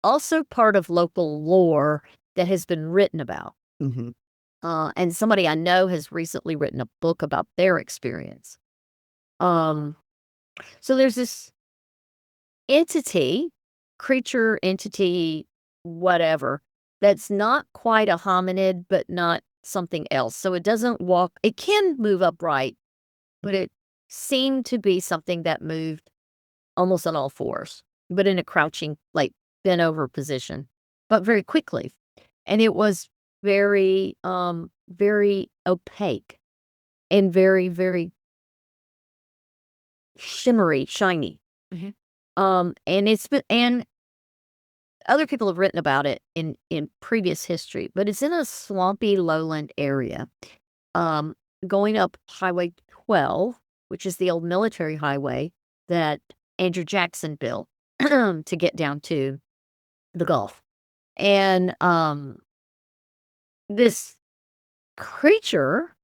also part of local lore that has been written about. Mm-hmm. And somebody I know has recently written a book about their experience. So there's this entity, creature, entity, whatever, that's not quite a hominid, but not something else. So it doesn't walk, it can move upright, but it seemed to be something that moved almost on all fours, but in a crouching, like bent over position, but very quickly. And it was very, very opaque and very, very shimmery, shiny. Mhm. And it's been, and other people have written about it in previous history, but it's in a swampy lowland area. Going up Highway 12, which is the old military highway that Andrew Jackson built to get down to the Gulf. And this creature,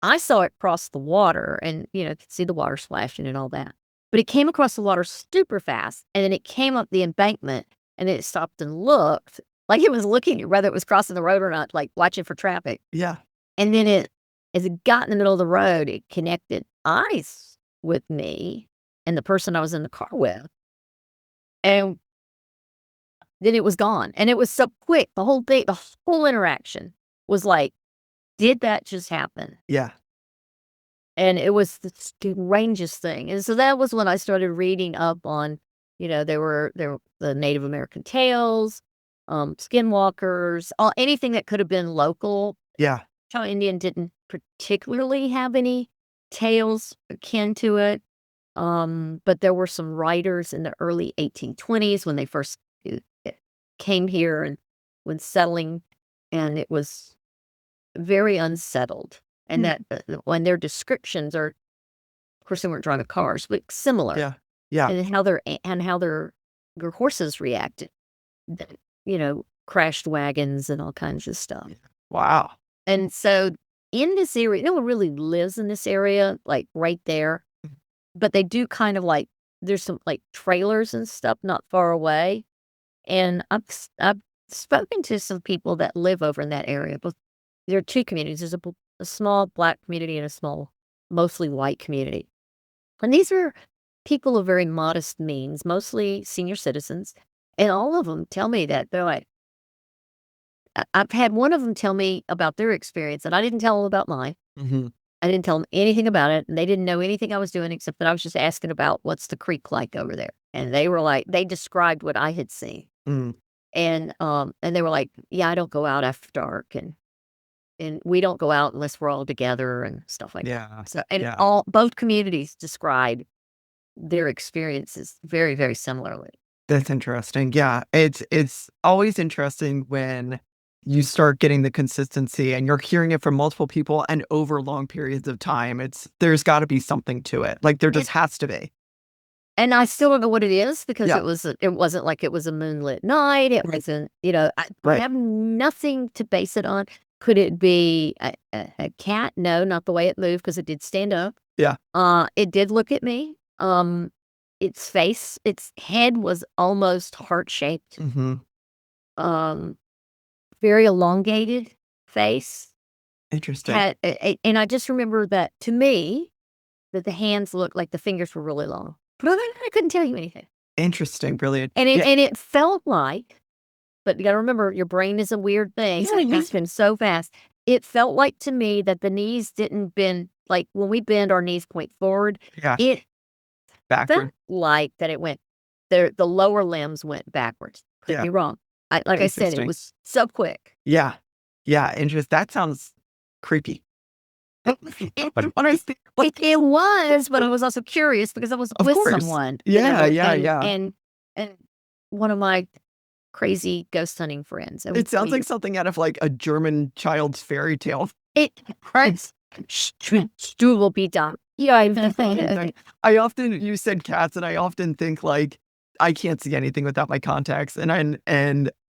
I saw it cross the water and, could see the water splashing and all that. But it came across the water super fast, and then it came up the embankment, and it stopped and looked like it was looking at whether it was crossing the road or not, like watching for traffic. Yeah. And then as it got in the middle of the road, it connected eyes with me and the person I was in the car with. And then it was gone. And it was so quick. The whole interaction was like, did that just happen? Yeah. And it was the strangest thing. And so that was when I started reading up on, there were the Native American tales, skinwalkers, anything that could have been local. Yeah. Chow Indian didn't particularly have any tales akin to it. But there were some writers in the early 1820s when they first came here and when settling, and it was very unsettled. And that when their descriptions are, of course, they weren't driving cars, but similar. Yeah. Yeah. And how their horses reacted. Crashed wagons and all kinds of stuff. Wow. And so in this area, no one really lives in this area, like right there. But they do kind of like, there's some like trailers and stuff not far away. And I've spoken to some people that live over in that area. But there are two communities. There's a small Black community and a small, mostly white community. And these are people of very modest means, mostly senior citizens. And all of them tell me that they're like, I've had one of them tell me about their experience, and I didn't tell them about mine. Mm-hmm. I didn't tell them anything about it, and they didn't know anything I was doing except that I was just asking about what's the creek like over there. And they were like, they described what I had seen. Mm. And they were like, yeah, I don't go out after dark, and we don't go out unless we're all together and stuff like that. So, and both communities described their experiences very, very similarly. That's interesting. Yeah. It's always interesting when you start getting the consistency and you're hearing it from multiple people and over long periods of time. There's got to be something to it. Like there just has to be. And I still don't know what it is because it wasn't like it was a moonlit night. It wasn't, I have nothing to base it on. Could it be a cat? No, not the way it moved because it did stand up. Yeah. It did look at me. Its head was almost heart-shaped. Mm-hmm. Very elongated face. Interesting. And I just remember that to me, that the hands looked like the fingers were really long. But I couldn't tell you anything. Interesting. Brilliant. And it felt like, but you got to remember, your brain is a weird thing. It's been so fast. It felt like to me that the knees didn't bend, like when we bend, our knees point forward. Yeah. It backward. felt like that it went, the lower limbs went backwards. Could be wrong. Like I said, it was so quick. Yeah. Yeah. Interesting. That sounds creepy. It was, but I was also curious because I was with someone. Yeah. And one of my crazy ghost hunting friends. It sounds like something out of like a German child's fairy tale. It hurts. Stu will be done. Yeah, you said cats, and I often think like I can't see anything without my contacts, and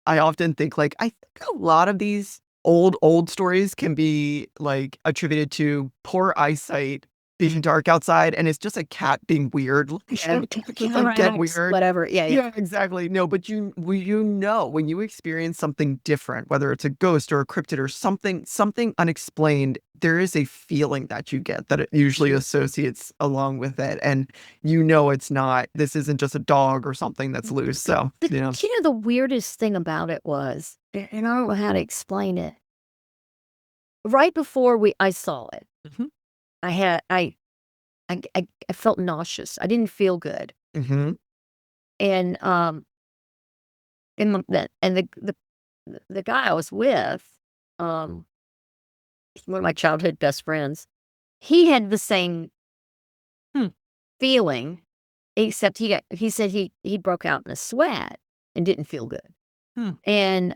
I often think like I think a lot of these old stories can be like attributed to poor eyesight being dark outside, and it's just a cat being weird. And get weird. Whatever. Yeah. Yeah, exactly. No, but you know when you experience something different, whether it's a ghost or a cryptid or something unexplained, there is a feeling that you get that it usually associates along with it, and this isn't just a dog or something that's loose. So The weirdest thing about it was, and I don't know how to explain it. Right before I saw it, Mhm. I felt nauseous. I didn't feel good. Mm-hmm. And the guy I was with, one of my childhood best friends, he had the same feeling, except he said he broke out in a sweat and didn't feel good. And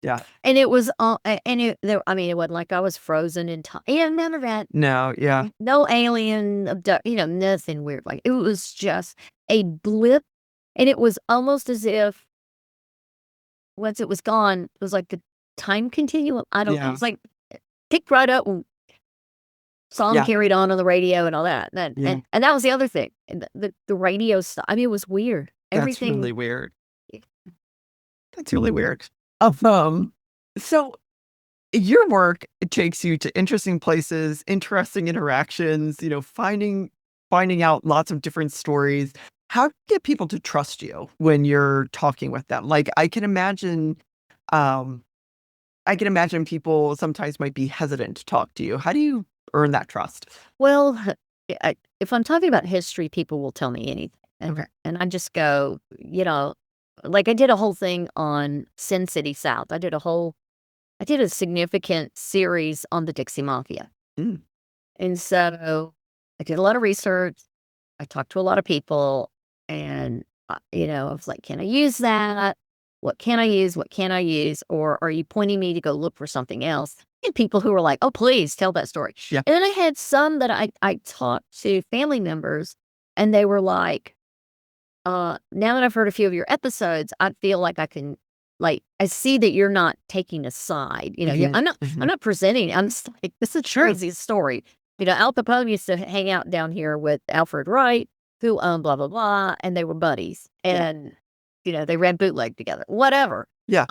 Yeah. and it was it wasn't like I was frozen in time. Yeah, none of that. No. Yeah. No alien nothing weird. Like, it was just a blip, and it was almost as if once it was gone, it was like the time continuum. I don't know. Yeah. It's like picked right up and song Yeah. carried on the radio and all that. Yeah. And that was the other thing. And the radio stuff. I mean, it was weird. That's Everything. really weird. That's really weird. So your work, it takes you to interesting places, interesting interactions, finding out lots of different stories. How do you get people to trust you when you're talking with them? Like, I can imagine people sometimes might be hesitant to talk to you. How do you earn that trust? Well, if I'm talking about history, people will tell me anything. Okay. And I just go, like I did a whole thing on Sin City South. I did a significant series on the Dixie Mafia. Mm. And so I did a lot of research. I talked to a lot of people, and, I was like, can I use that? What can I use? What can't I use? Or are you pointing me to go look for something else? And people who were like, oh, please tell that story. Yeah. And then I had some that I talked to family members, and they were like, now that I've heard a few of your episodes, I feel like I can, like, I see that you're not taking a side. Mhm. I'm not presenting. I'm just like, this is a crazy story. Al Capone used to hang out down here with Alfred Wright, who owned blah, blah, blah, and they were buddies. And, they ran bootleg together, whatever. Yeah.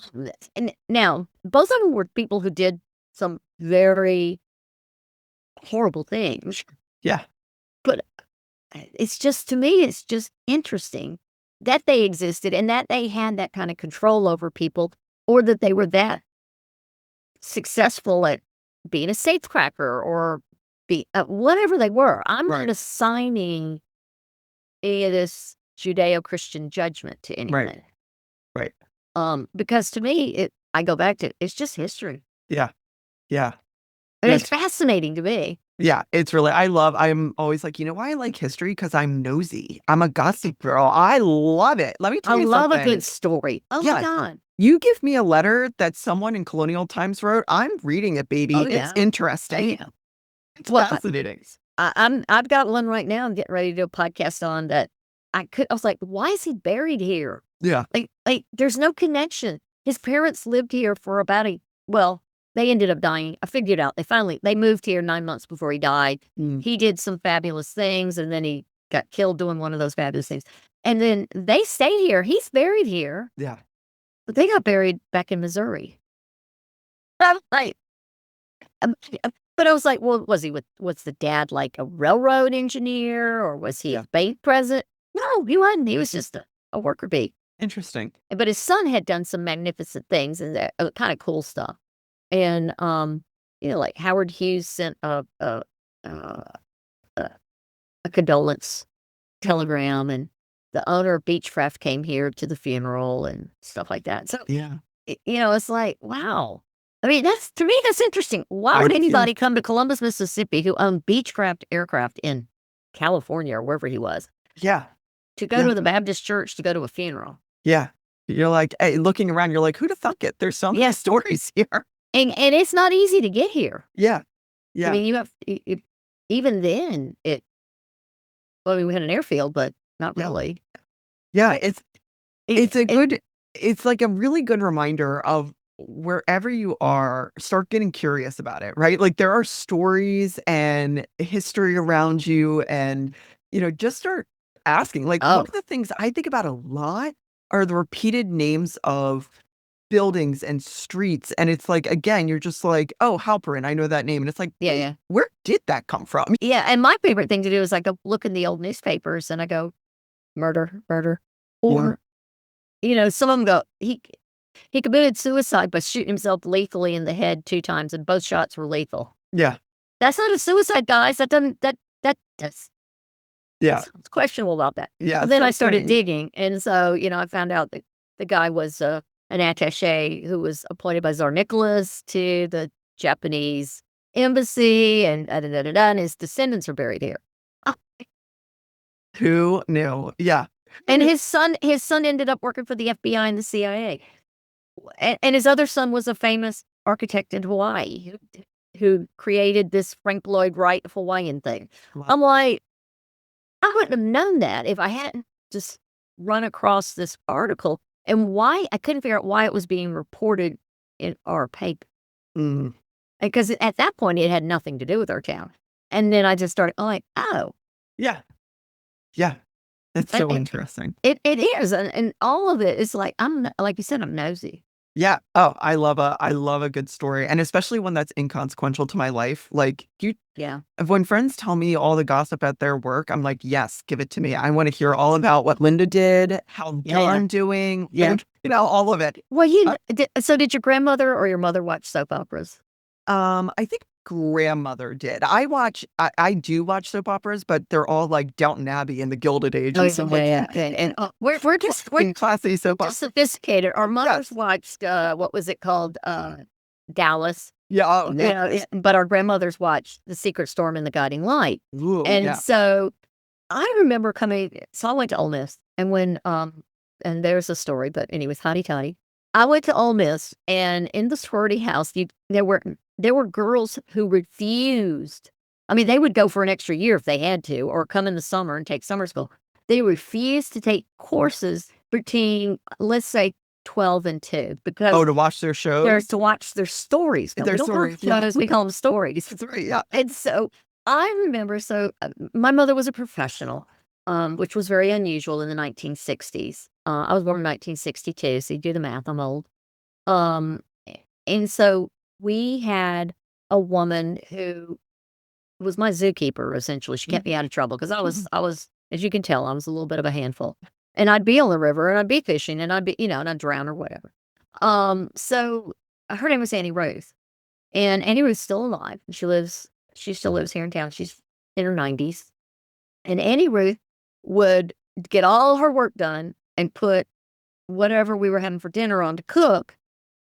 And now, both of them were people who did some very horrible things. Yeah. But it's just, to me, it's just interesting that they existed and that they had that kind of control over people, or that they were that successful at being a safecracker or whatever they were. I'm not assigning any of this Judeo-Christian judgment to anyone. Right. Because to me, I go back to, it's just history. Yeah. Yeah. And it's fascinating to me. Yeah, it's really, I'm always like, why I like history? Because I'm nosy. I'm a gossip girl. I love it. Let me tell you something. I love a good story. Oh my God. You give me a letter that someone in colonial times wrote, I'm reading it, baby. Oh, It's interesting. Yeah. It's fascinating. I've got one right now. I'm getting ready to do a podcast on that. I was like, why is he buried here? Yeah. Like there's no connection. His parents lived here for they ended up dying. I figured out. They moved here 9 months before he died. Mm. He did some fabulous things, and then he got killed doing one of those fabulous things. And then they stayed here. He's buried here. Yeah. But they got buried back in Missouri. I'm like, but I was like, well, was the dad like a railroad engineer, or was he a bank president? No, he wasn't. He was just a worker bee. Interesting. But his son had done some magnificent things and kind of cool stuff. And, like Howard Hughes sent a condolence telegram, and the owner of Beechcraft came here to the funeral and stuff like that. So, Yeah. It's like, wow. I mean, to me, that's interesting. Why would anybody come to Columbus, Mississippi, who owned Beechcraft aircraft in California or wherever he was? Yeah. To go to the Baptist church to go to a funeral. Yeah. You're like, hey, looking around, you're like, who'd have thunk it? There's so many stories here. And it's not easy to get here. Yeah. Yeah. I mean, you have, even then, we had an airfield, but not really. Yeah. It's like a really good reminder of wherever you are, start getting curious about it, right? Like there are stories and history around you and, just start asking. Like one Oh, of the things I think about a lot are the repeated names of buildings and streets. And it's like, again, you're just like, oh, Halperin, I know that name. And it's like, yeah, wait, yeah. where did that come from? Yeah, and my favorite thing to do is I go look in the old newspapers and I go, murder, murder. Yeah. Or, some of them go, he committed suicide by shooting himself lethally in the head 2 times, and both shots were lethal. Yeah. That's not a suicide, guys. That doesn't that's Yeah. what's questionable about that? Yeah. But then So I started strange. digging, and so, I found out that the guy was, an attaché who was appointed by Tsar Nicholas to the Japanese embassy, and da da da da da, and his descendants are buried here. Ah, Who knew? Yeah. and his son ended up working for the FBI and the CIA. And his other son was a famous architect in Hawaii who created this Frank Lloyd Wright Hawaiian thing. Wow. I'm like, I wouldn't have known that if I hadn't just run across this article and why I couldn't figure out why it was being reported in our paper. Mm. Because at that point, it had nothing to do with our town. And then I just started, like, oh, Yeah. Yeah. That's and so interesting. it is. And all of it is like, like you said, I'm nosy. Yeah. Oh, I love a good story, and especially one that's inconsequential to my life. Like Yeah. when friends tell me all the gossip at their work, I'm like, yes, give it to me. I want to hear all about what Linda did, how Yeah, yeah. I'm doing, Yeah. like, all of it. Well, Uh, so did your grandmother or your mother watch soap operas? I think grandmother did. I do watch soap operas, but they're all like Downton Abbey and the Gilded Age Oh, and yeah, stuff yeah, like yeah. that. And we're Fucking classy soap just opera. sophisticated. Our mothers Yes. watched what was it called? Dallas. Yeah. Oh, You no. know, but our grandmothers watched The Secret Storm and The Guiding Light. Ooh, And yeah. so I remember so I went to Ole Miss, and when and there's a story, but anyways, hotty toddy. I went to Ole Miss, and in the sorority house, there were girls who refused. I mean, they would go for an extra year if they had to, or come in the summer and take summer school. They refused to take courses between, let's say, 12 and 2 because Oh, to watch their shows. there's to watch their stories. No, we Their don't call them stories. Yeah. shows, we call them stories. That's right. Yeah. And so I remember, my mother was a professional, which was very unusual in the 1960s. I was born in 1962, so you do the math, I'm old. Um, and so we had a woman who was my zookeeper, essentially. She kept me out of trouble because I was, as you can tell, I was a little bit of a handful. And I'd be on the river and I'd be fishing and I'd be, and I'd drown or whatever. So her name was Annie Rose. And Annie Ruth's still alive. She still lives here in town. She's in her 90s. And Annie Ruth would get all her work done and put whatever we were having for dinner on to cook.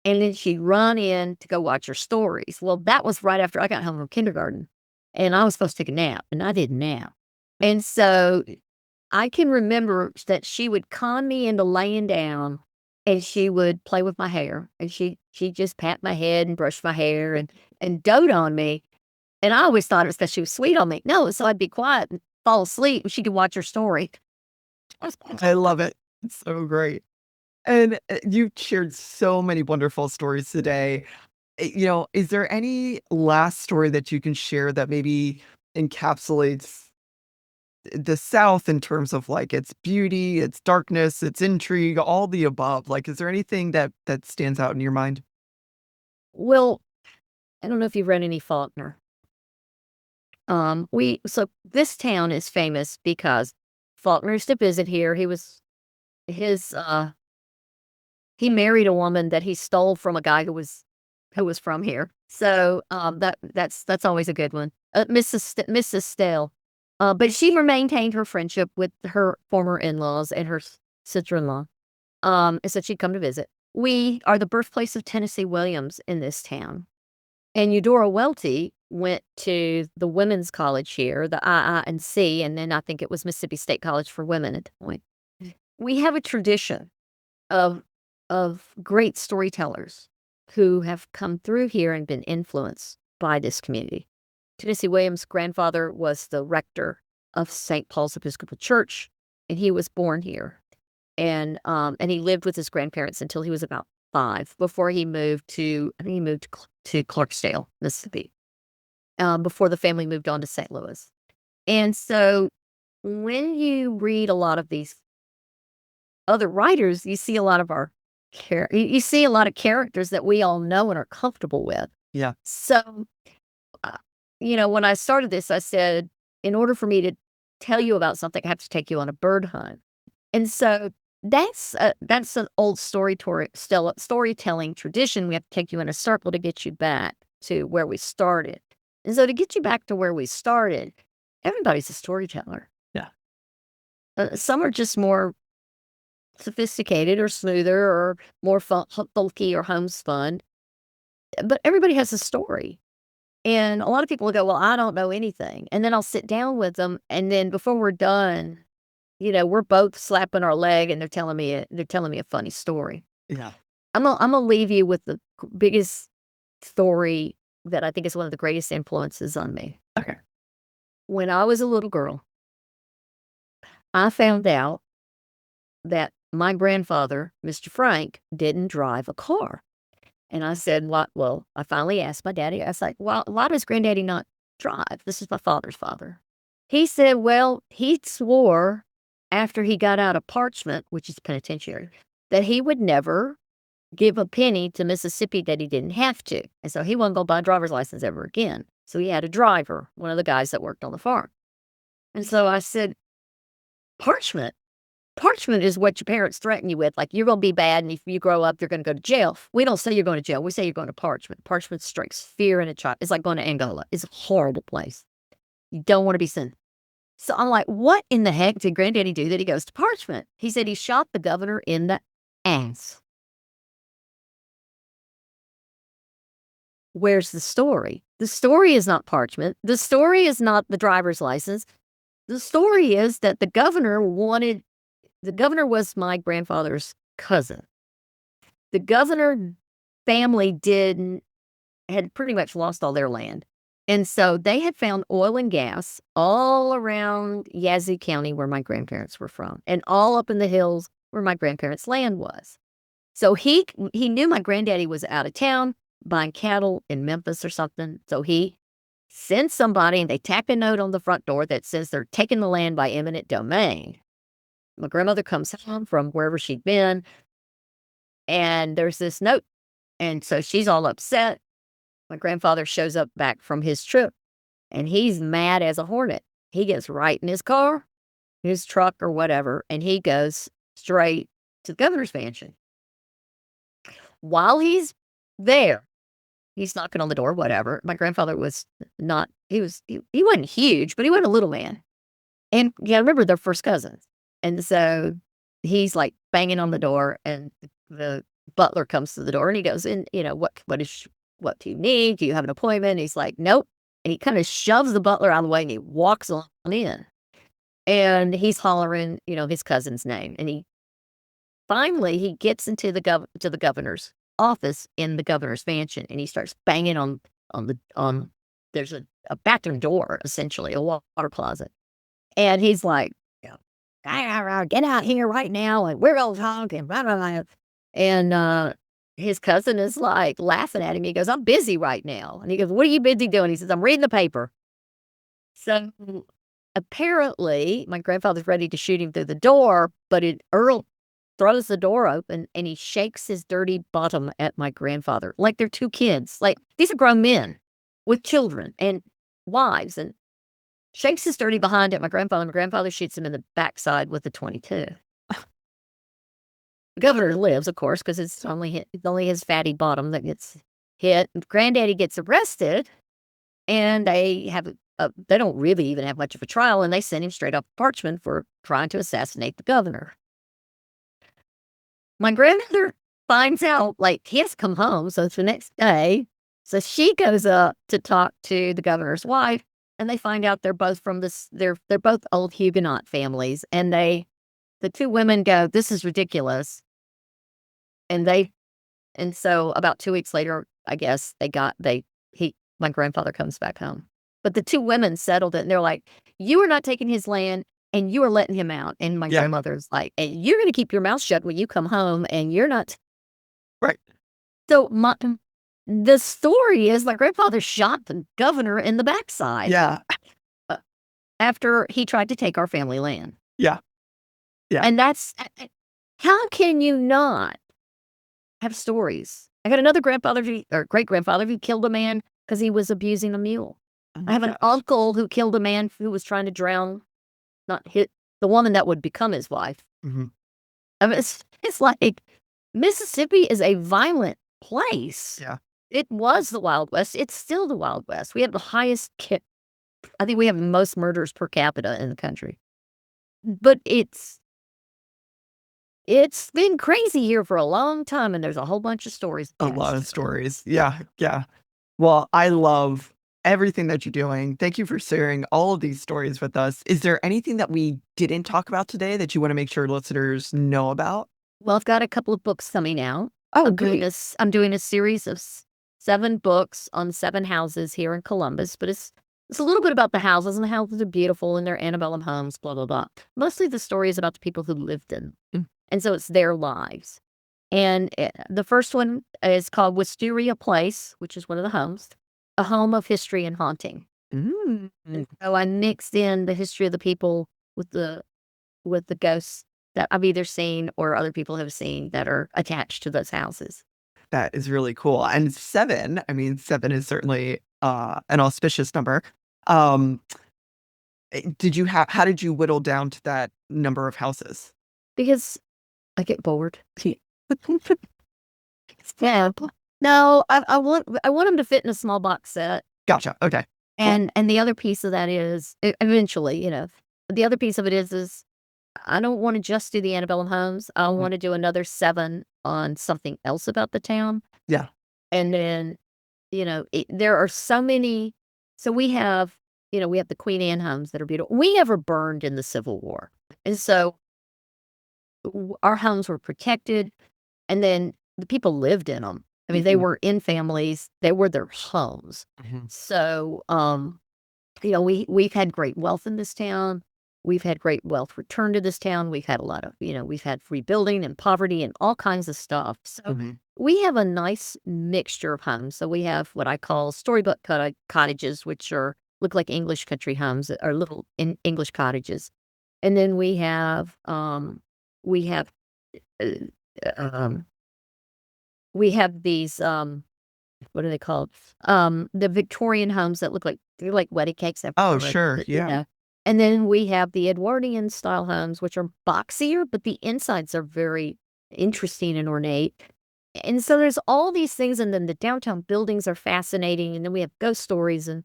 And then she'd run in to go watch her stories. Well, that was right after I got home from kindergarten. And I was supposed to take a nap, and I didn't nap. And so I can remember that she would con me into laying down, and she would play with my hair, and she'd just pat my head and brush my hair and dote on me. And I always thought it was because she was sweet on me. No, so I'd be quiet and fall asleep, and she could watch her story. I love it. It's so great. And you've shared so many wonderful stories today. Is there any last story that you can share that maybe encapsulates the South in terms of like its beauty, its darkness, its intrigue, all the above? Like, is there anything that stands out in your mind? Well, I don't know if you've read any Faulkner. So this town is famous because Faulkner used to visit here. His he married a woman that he stole from a guy who was from here. So that's always a good one. Mrs. Stell. But she maintained her friendship with her former in-laws and her sister-in-law. And so she'd come to visit. We are the birthplace of Tennessee Williams in this town. And Eudora Welty went to the women's college here, the II&C, and then I think it was Mississippi State College for Women at the point. We have a tradition of great storytellers who have come through here and been influenced by this community. Tennessee Williams' grandfather was the rector of St. Paul's Episcopal Church, and he was born here. And he lived with his grandparents until he was about 5 before he moved to, I think he moved to Clarksdale, Mississippi, before the family moved on to St. Louis. And so when you read a lot of these other writers, you see a lot of you see a lot of characters that we all know and are comfortable with. Yeah. So, uh, when I started this, I said, in order for me to tell you about something, I have to take you on a bird hunt. And so that's an old storytelling tradition. We have to take you in a circle to get you back to where we started. And so to get you back to where we started, everybody's a storyteller. Yeah. Some are just more sophisticated or smoother or more folky or homespun, but everybody has a story. And a lot of people will go, well, I don't know anything. And then I'll sit down with them. And then before we're done, we're both slapping our leg and they're telling me a funny story. Yeah. I'm gonna leave you with the biggest story that I think is one of the greatest influences on me. Okay. When I was a little girl, I found out that my grandfather, Mr. Frank, didn't drive a car. And I said, "What?" Well, I finally asked my daddy. I was like, "Well, why does Granddaddy not drive?" This is my father's father. He said, "Well, he swore after he got out of Parchment, which is penitentiary, that he would never give a penny to Mississippi that he didn't have to. And so he wasn't going to buy a driver's license ever again. So he had a driver, one of the guys that worked on the farm." And so I said, "Parchment? Parchment is what your parents threaten you with. Like, you're going to be bad, and if you grow up, you're going to go to jail." We don't say you're going to jail. We say you're going to Parchment. Parchment strikes fear in a child. It's like going to Angola. It's a horrible place. You don't want to be sent. So I'm like, what in the heck did Granddaddy do that he goes to Parchment? He said he shot the governor in the ass. Where's the story? The story is not Parchment. The story is not the driver's license. The story is that the governor was my grandfather's cousin. The governor family had pretty much lost all their land. And so they had found oil and gas all around Yazoo County where my grandparents were from, and all up in the hills where my grandparents' land was. So he knew my granddaddy was out of town buying cattle in Memphis or something. So he sends somebody and they tack a note on the front door that says they're taking the land by eminent domain. My grandmother comes home from wherever she'd been, and there's this note. And so she's all upset. My grandfather shows up back from his trip, and he's mad as a hornet. He gets right in his car, his truck or whatever, and he goes straight to the governor's mansion. While he's there, he's knocking on the door, whatever. My grandfather was not, he wasn't huge, but he wasn't a little man. And yeah, remember, they're first cousins. And so he's like banging on the door, and the butler comes to the door, and he goes in, what do you need? Do you have an appointment? And he's like, "Nope." And he kind of shoves the butler out of the way, and he walks on in. And he's hollering, his cousin's name. And finally he gets into to the governor's office in the governor's mansion, and he starts banging on there's a bathroom door, essentially, a water closet. And he's like, "Get out here right now, and we're all talking, blah, blah, blah." And his cousin is like laughing at him. He goes, "I'm busy right now." And he goes, "What are you busy doing?" He says, "I'm reading the paper." So apparently my grandfather's ready to shoot him through the door, but Earl throws the door open and he shakes his dirty bottom at my grandfather like they're two kids. Like, these are grown men with children and wives, and shakes his dirty behind at my grandfather. My grandfather shoots him in the backside with a .22. The governor lives, of course, because it's only his fatty bottom that gets hit. Granddaddy gets arrested, and they don't really even have much of a trial, and they send him straight up Parchment for trying to assassinate the governor. My grandmother finds out, like, he has to come home, so it's the next day. So she goes up to talk to the governor's wife, and they find out they're both from they're both old Huguenot families, and the two women go, "This is ridiculous." And so about 2 weeks later, I guess my grandfather comes back home. But the two women settled it, and they're like, "You are not taking his land, and you are letting him out." And my Yeah. grandmother's like, "And you're going to keep your mouth shut when you come home, and you're not Right. So the story is my grandfather shot the governor in the backside Yeah. after he tried to take our family land. Yeah. Yeah. And that's how can you not have stories? I got another grandfather or great grandfather who killed a man because he was abusing a mule. Oh I have my an gosh. uncle who killed a man who was trying to drown, not hit the woman that would become his wife. Mhm. I mean, it's like Mississippi is a violent place. Yeah. It was the Wild West. It's still the Wild West. We have the highest I think we have the most murders per capita in the country. But it's been crazy here for a long time, and there's a whole bunch of stories A attached lot to of it. stories. Yeah. Yeah. Well, I love everything that you're doing. Thank you for sharing all of these stories with us. Is there anything that we didn't talk about today that you want to make sure listeners know about? Well, I've got a couple of books coming out. Oh, I'm I'm doing a series of 7 books on 7 houses here in Columbus, but it's a little bit about the houses, and the houses are beautiful, and they're antebellum homes, blah, blah, blah. Mostly the story is about the people who lived in them, Mm. and so it's their lives. And, the first one is called Wisteria Place, which is one of the homes, a home of history and haunting. Mm. So I mixed in the history of the people with the ghosts that I've either seen or other people have seen that are attached to those houses. That is really cool. And 7, I mean, 7 is certainly an auspicious number. Um, how did you whittle down to that number of houses? Because I get bored. Yeah. No, I want them to fit in a small box set. Gotcha. Okay. And the other piece of that is eventually, the other piece of it is I don't want to just do the antebellum homes. I Mhm. want to do another 7 on something else about the town. Yeah. And then, there are so many. So we have the Queen Anne homes that are beautiful. We never burned in the Civil War. And so our homes were protected. And then the people lived in them. I mean, they Mhm. were in families. They were their homes. Mhm. So, we've had great wealth in this town. We've had great wealth returned to this town. We've had a lot of, we've had rebuilding and poverty and all kinds of stuff. So Mhm. we have a nice mixture of homes. So we have what I call storybook cottages, which look like English country homes, or little English cottages. And then we have, uh, um, we have these, what are they called? The Victorian homes that look like they're like wedding cakes Oh, everywhere, sure. Yeah. and then we have the Edwardian style homes, which are boxier, but the insides are very interesting and ornate. And so there's all these things, and then the downtown buildings are fascinating, and then we have ghost stories, and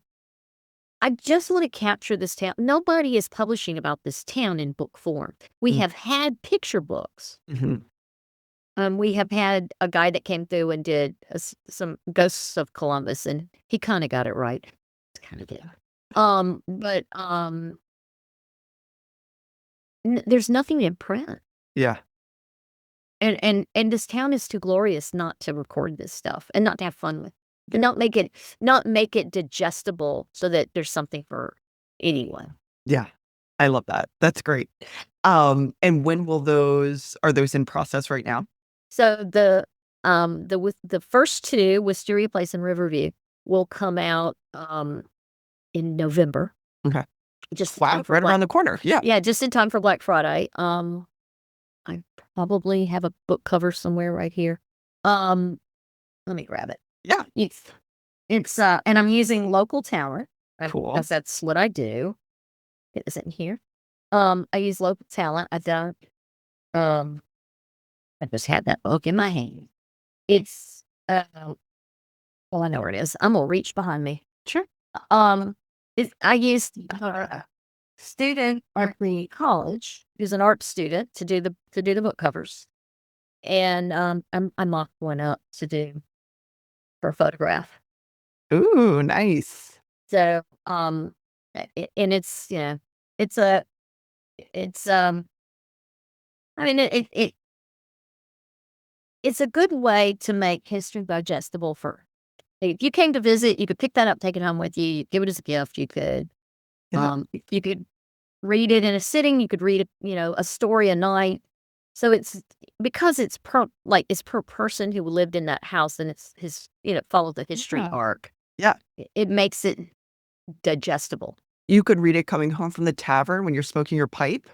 I just want to capture this town. Nobody is publishing about this town in book form. We Mm. have had picture books. Mhm. We have had a guy that came through and did some Ghosts of Columbus, and he kind of got it right. It's kind of good. But there's nothing in print, Yeah. and this town is too glorious not to record this stuff and not to have fun with, and not make it digestible so that there's something for anyone. Yeah. I love that. That's great. And when will are those in process right now? So with the first 2, Wisteria Place and Riverview, will come out in November. Okay. Just in Wow, time for right Black around the corner. Yeah. Yeah, just in time for Black Friday. I probably have a book cover somewhere right here. Um, let me grab it. Yeah. And I'm using local talent, Cool. because that's what I do. It is in here. I use local talent. Um, I just had that book in my hand. It's, well, I know where it is. I'm gonna reach behind me. Sure. I used a student at the college who's an art student to do the book covers, and I mocked one up to do for a photograph. Ooh, nice. So and it's a it's I mean it's a good way to make history digestible for. If you came to visit, you could pick that up, take it home with you, you give it as a gift. Yeah. You could read it in a sitting. You could read a story a night. So it's because it's per person who lived in that house, and it's his, follow the history arc. Yeah. It makes it digestible. You could read it coming home from the tavern when you're smoking your pipe.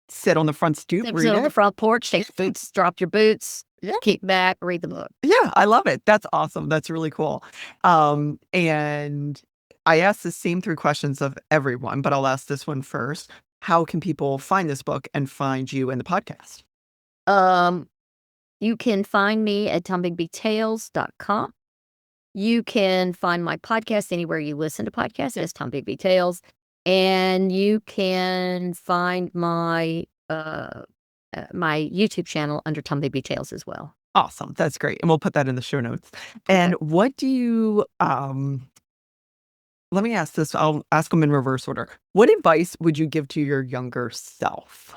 Sit on the front stoop, read Sit on the it. front porch, take your boots, drop your boots, Yeah. kick back, read the book. Yeah, I love it. That's awesome. That's really cool. And I asked the same 3 questions of everyone, but I'll ask this one first. How can people find this book and find you and the podcast? You can find me at tombigbeetales.com. You can find my podcast anywhere you listen to podcasts. It's Tombigbee Tales. And you can find my my YouTube channel under Tombigbee Tales as well. Awesome. That's great. And we'll put that in the show notes. And what do you let me ask this. I'll ask them in reverse order. What advice would you give to your younger self?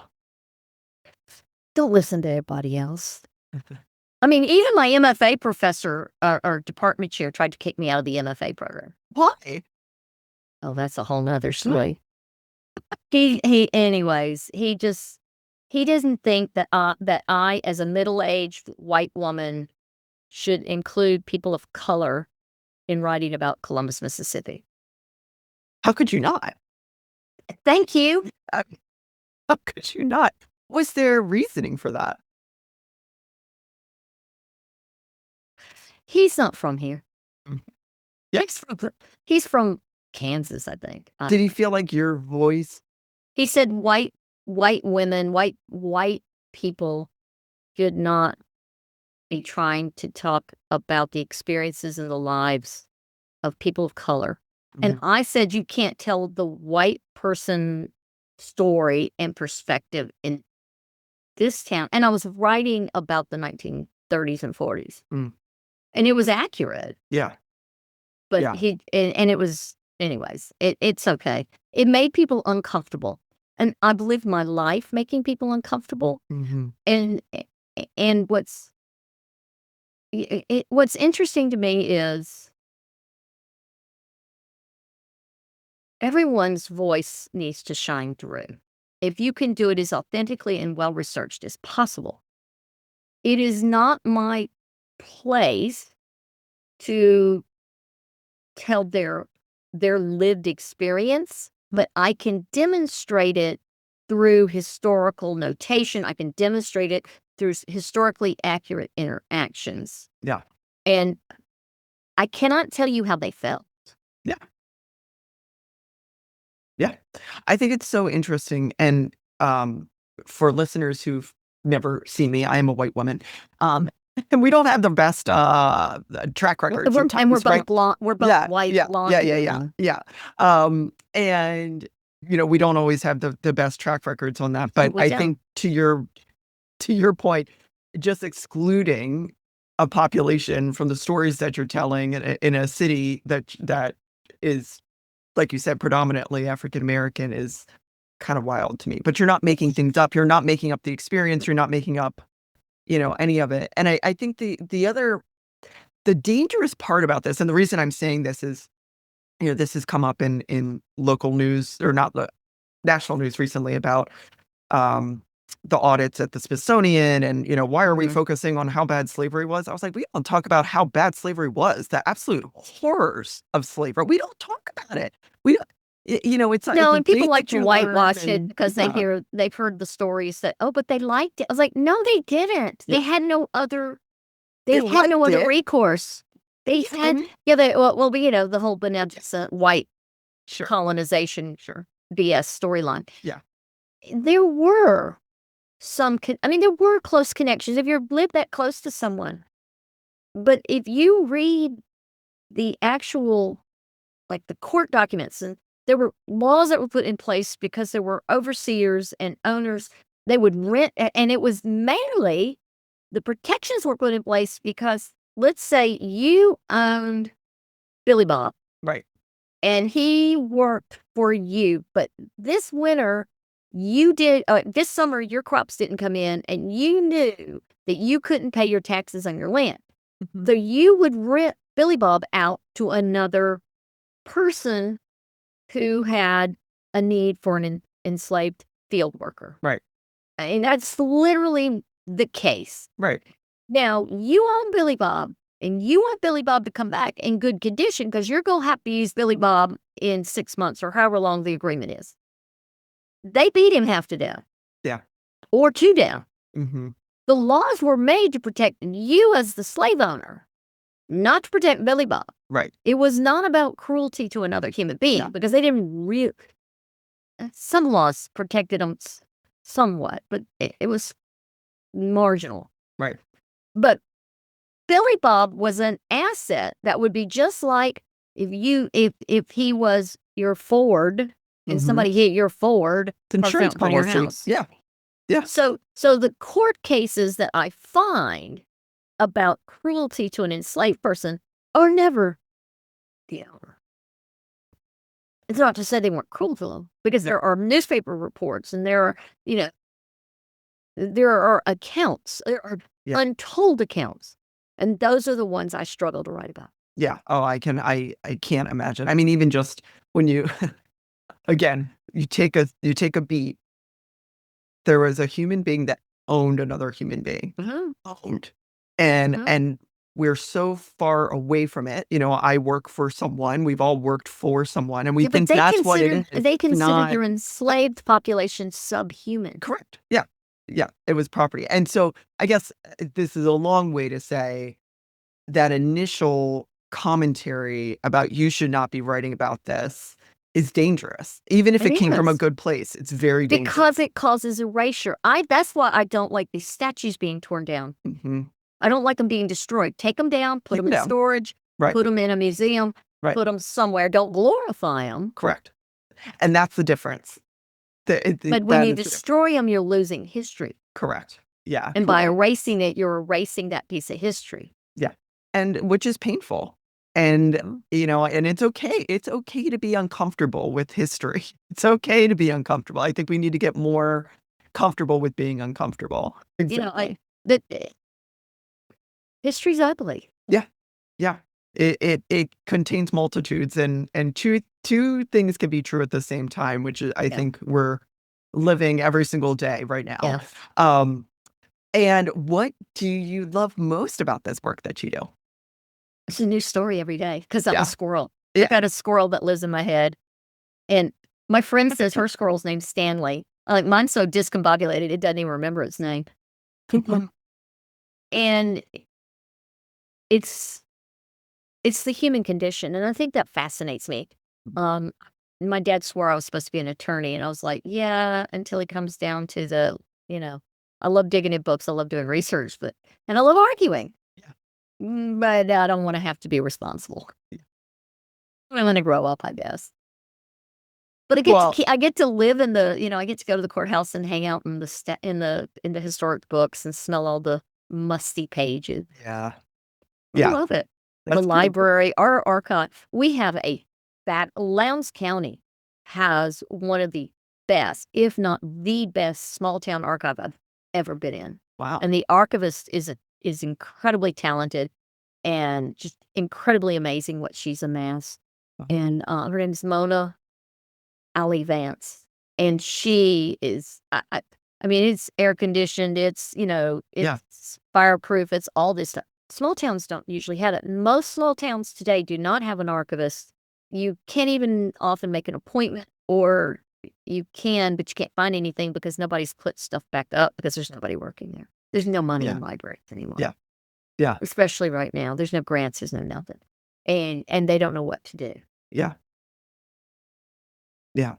Don't listen to everybody else. I mean, even my MFA professor or department chair tried to kick me out of the MFA program. Why? Oh, that's a whole nother story. Anyways, he doesn't think that I, as a middle-aged white woman, should include people of color in writing about Columbus, Mississippi. How could you not? Thank you. How could you not? Was there reasoning for that? He's not from here. Yeah. He's from Kansas, I think. Did he feel like your voice? He said white women, white people should not be trying to talk about the experiences and the lives of people of color. And I said, you can't tell the white person story and perspective in this town. And I was writing about the 1930s and 40s. And it was accurate. Yeah. But Yeah. and it was, anyways, it's okay. It made people uncomfortable. And I've lived my life making people uncomfortable. And what's interesting to me is everyone's voice needs to shine through. If you can do it as authentically and well-researched as possible. It is not my place to tell their lived experience, but I can demonstrate it through historical notation. I can demonstrate it through historically accurate interactions. Yeah. And I cannot tell you how they felt. Yeah. Yeah. I think it's so interesting. And for listeners who've never seen me, I am a white woman. And we don't have the best track record. We're both blonde. We're both white, blonde. Yeah. And we don't always have the best track records on that. But I think to your point, just excluding a population from the stories that you're telling in a city that is, like you said, predominantly African American is kind of wild to me. But you're not making things up. You're not making up the experience. You're not making up any of it. And I think the dangerous part about this, and the reason I'm saying this is, this has come up in local news, or not the national news recently, about the audits at the Smithsonian, and why are we focusing on how bad slavery was? I was like, we don't talk about how bad slavery was, the absolute horrors of slavery. We don't talk about it. We don't. It's no, and people like to whitewash it because they've heard the stories that, but they liked it. I was like, no, they didn't. They had no other. They had no other recourse. They had the whole beneficent white colonization BS storyline. Yeah, there were some. There were close connections if you lived that close to someone. But if you read the actual, like the court documents, and there were laws that were put in place because there were overseers and owners. They would rent, and it was mainly the protections were put in place because, let's say you owned Billy Bob. right. And he worked for you, but this winter this summer your crops didn't come in, and you knew that you couldn't pay your taxes on your land. So you would rent Billy Bob out to another person who had a need for an enslaved field worker. Right. And that's literally the case. Right. Now, you own Billy Bob, and you want Billy Bob to come back in good condition because you're going to have to use Billy Bob in 6 months or however long the agreement is. They beat him half to death. Yeah. Or 2 down. Mm-hmm. The laws were made to protect you as the slave owner, not to protect Billy Bob. Right. It was not about cruelty to another human being because they didn't really. Some laws protected them somewhat, but it was marginal. Right. But Billy Bob was an asset that would be just like if he was your Ford and somebody hit your Ford Insurance from your policy. house. Yeah. Yeah. So the court cases that I find about cruelty to an enslaved person are never the owner. It's not to say they weren't cruel to them, because there are newspaper reports and there are, there are accounts, there are untold accounts. And those are the ones I struggle to write about. Yeah. Oh, I can't imagine. I mean, even just when you, again, you take a beat, there was a human being that owned another human being. Owned. And we're so far away from it. I work for someone. We've all worked for someone, and we think that's what it is. They consider your enslaved population subhuman. Correct. Yeah. Yeah. It was property. And so I guess this is a long way to say that initial commentary about you should not be writing about this is dangerous. Even if it came from a good place, it's very dangerous. Because it causes erasure. That's why I don't like these statues being torn down. I don't like them being destroyed. Take them down, put them in storage, put them in a museum, put them somewhere. Don't glorify them. Correct. And that's the difference. But when you destroy them, you're losing history. Correct. Yeah. And by erasing it, you're erasing that piece of history. Yeah. And which is painful. And, and it's okay. It's okay to be uncomfortable with history. It's okay to be uncomfortable. I think we need to get more comfortable with being uncomfortable. Exactly. History's ugly. Yeah. Yeah. It contains multitudes, and two things can be true at the same time, which is, I think we're living every single day right now. Yeah. And what do you love most about this work that you do? It's a new story every day because I'm a squirrel. Yeah. I've got a squirrel that lives in my head. And my friend says her squirrel's name's Stanley. Mine's so discombobulated, it doesn't even remember its name. And it's the human condition. And I think that fascinates me. My dad swore I was supposed to be an attorney. And I was like, yeah, until it comes down to the, I love digging in books. I love doing research, and I love arguing. But I don't want to have to be responsible. I'm going to grow up, I guess. But I get to live in the, I get to go to the courthouse and hang out in the historic books and smell all the musty pages. Yeah. I love it. The library, our archive. We have Lowndes County has one of the best, if not the best, small town archive I've ever been in. Wow. And the archivist is incredibly talented and just incredibly amazing what she's amassed. And her name is Mona Ali Vance. And she is, I mean, it's air conditioned. It's, it's fireproof. It's all this stuff. Small towns don't usually have it. Most small towns today do not have an archivist. You can't even often make an appointment, or you can, but you can't find anything because nobody's put stuff back up because there's nobody working there. There's no money in libraries anymore. Yeah. Yeah. Especially right now. There's no grants, there's no nothing. And they don't know what to do. Yeah. Yeah.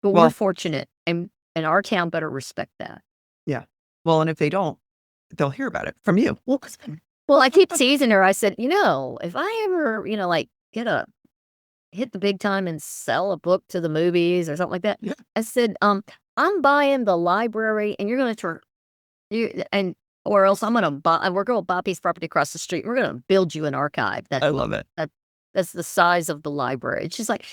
But we're fortunate, and our town better respect that. Yeah. Well, and if they don't, they'll hear about it from you. Well, I keep teasing her. I said, if I ever, hit the big time and sell a book to the movies or something like that, I said, I'm buying the library, and you're going to turn, or else I'm going to buy, we're going to buy a piece of property across the street. We're going to build you an archive. I love it. That's the size of the library. It's just like,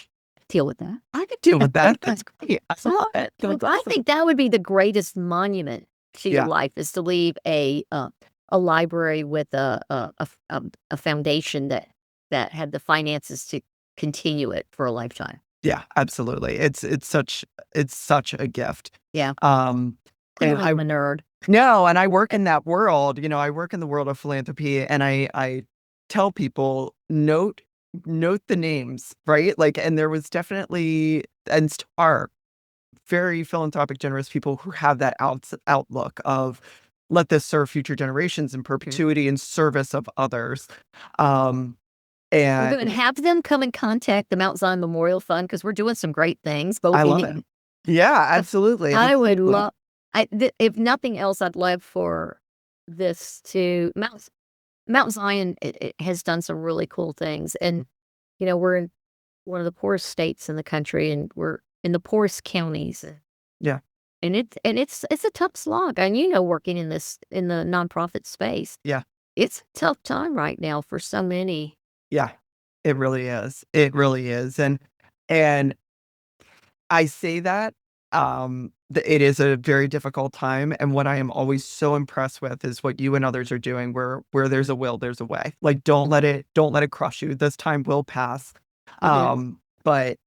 deal with that. I could deal with that. That's great. I love it. I think that would be the greatest monument to your life, is to leave a library with a foundation that had the finances to continue it for a lifetime. Yeah, absolutely. It's such a gift. Yeah. And I'm a nerd. No, and I work in that world. I work in the world of philanthropy, and I tell people note the names, right? Like, and there was definitely and are very philanthropic, generous people who have that outlook of let this serve future generations in perpetuity in service of others. We're going to And have them come and contact the Mount Zion Memorial Fund because we're doing some great things. Both I love it. Yeah, absolutely. I would love, if nothing else, I'd love for this to Mount Zion. It has done some really cool things, and we're in one of the poorest states in the country, and we're in the poorest counties. Yeah. And it's a tough slog. And working in the nonprofit space. Yeah. It's a tough time right now for so many. Yeah. It really is. It really is. And I say that it is a very difficult time. And what I am always so impressed with is what you and others are doing, where there's a will, there's a way. Like, don't let it crush you. This time will pass. But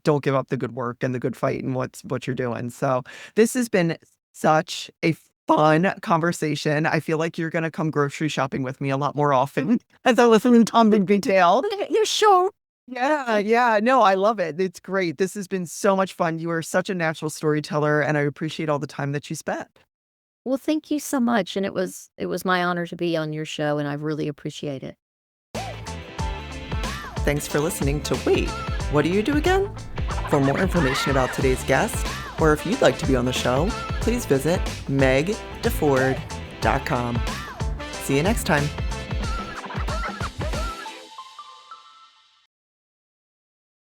don't give up the good work and the good fight and what you're doing. So this has been such a fun conversation. I feel like you're going to come grocery shopping with me a lot more often as I listen to Tombigbee Tales. You're sure? Yeah. No, I love it. It's great. This has been so much fun. You are such a natural storyteller, and I appreciate all the time that you spent. Well, thank you so much. And it was my honor to be on your show, and I really appreciate it. Thanks for listening to Wait, What Do You Do Again? For more information about today's guest, or if you'd like to be on the show, please visit megdeford.com. See you next time.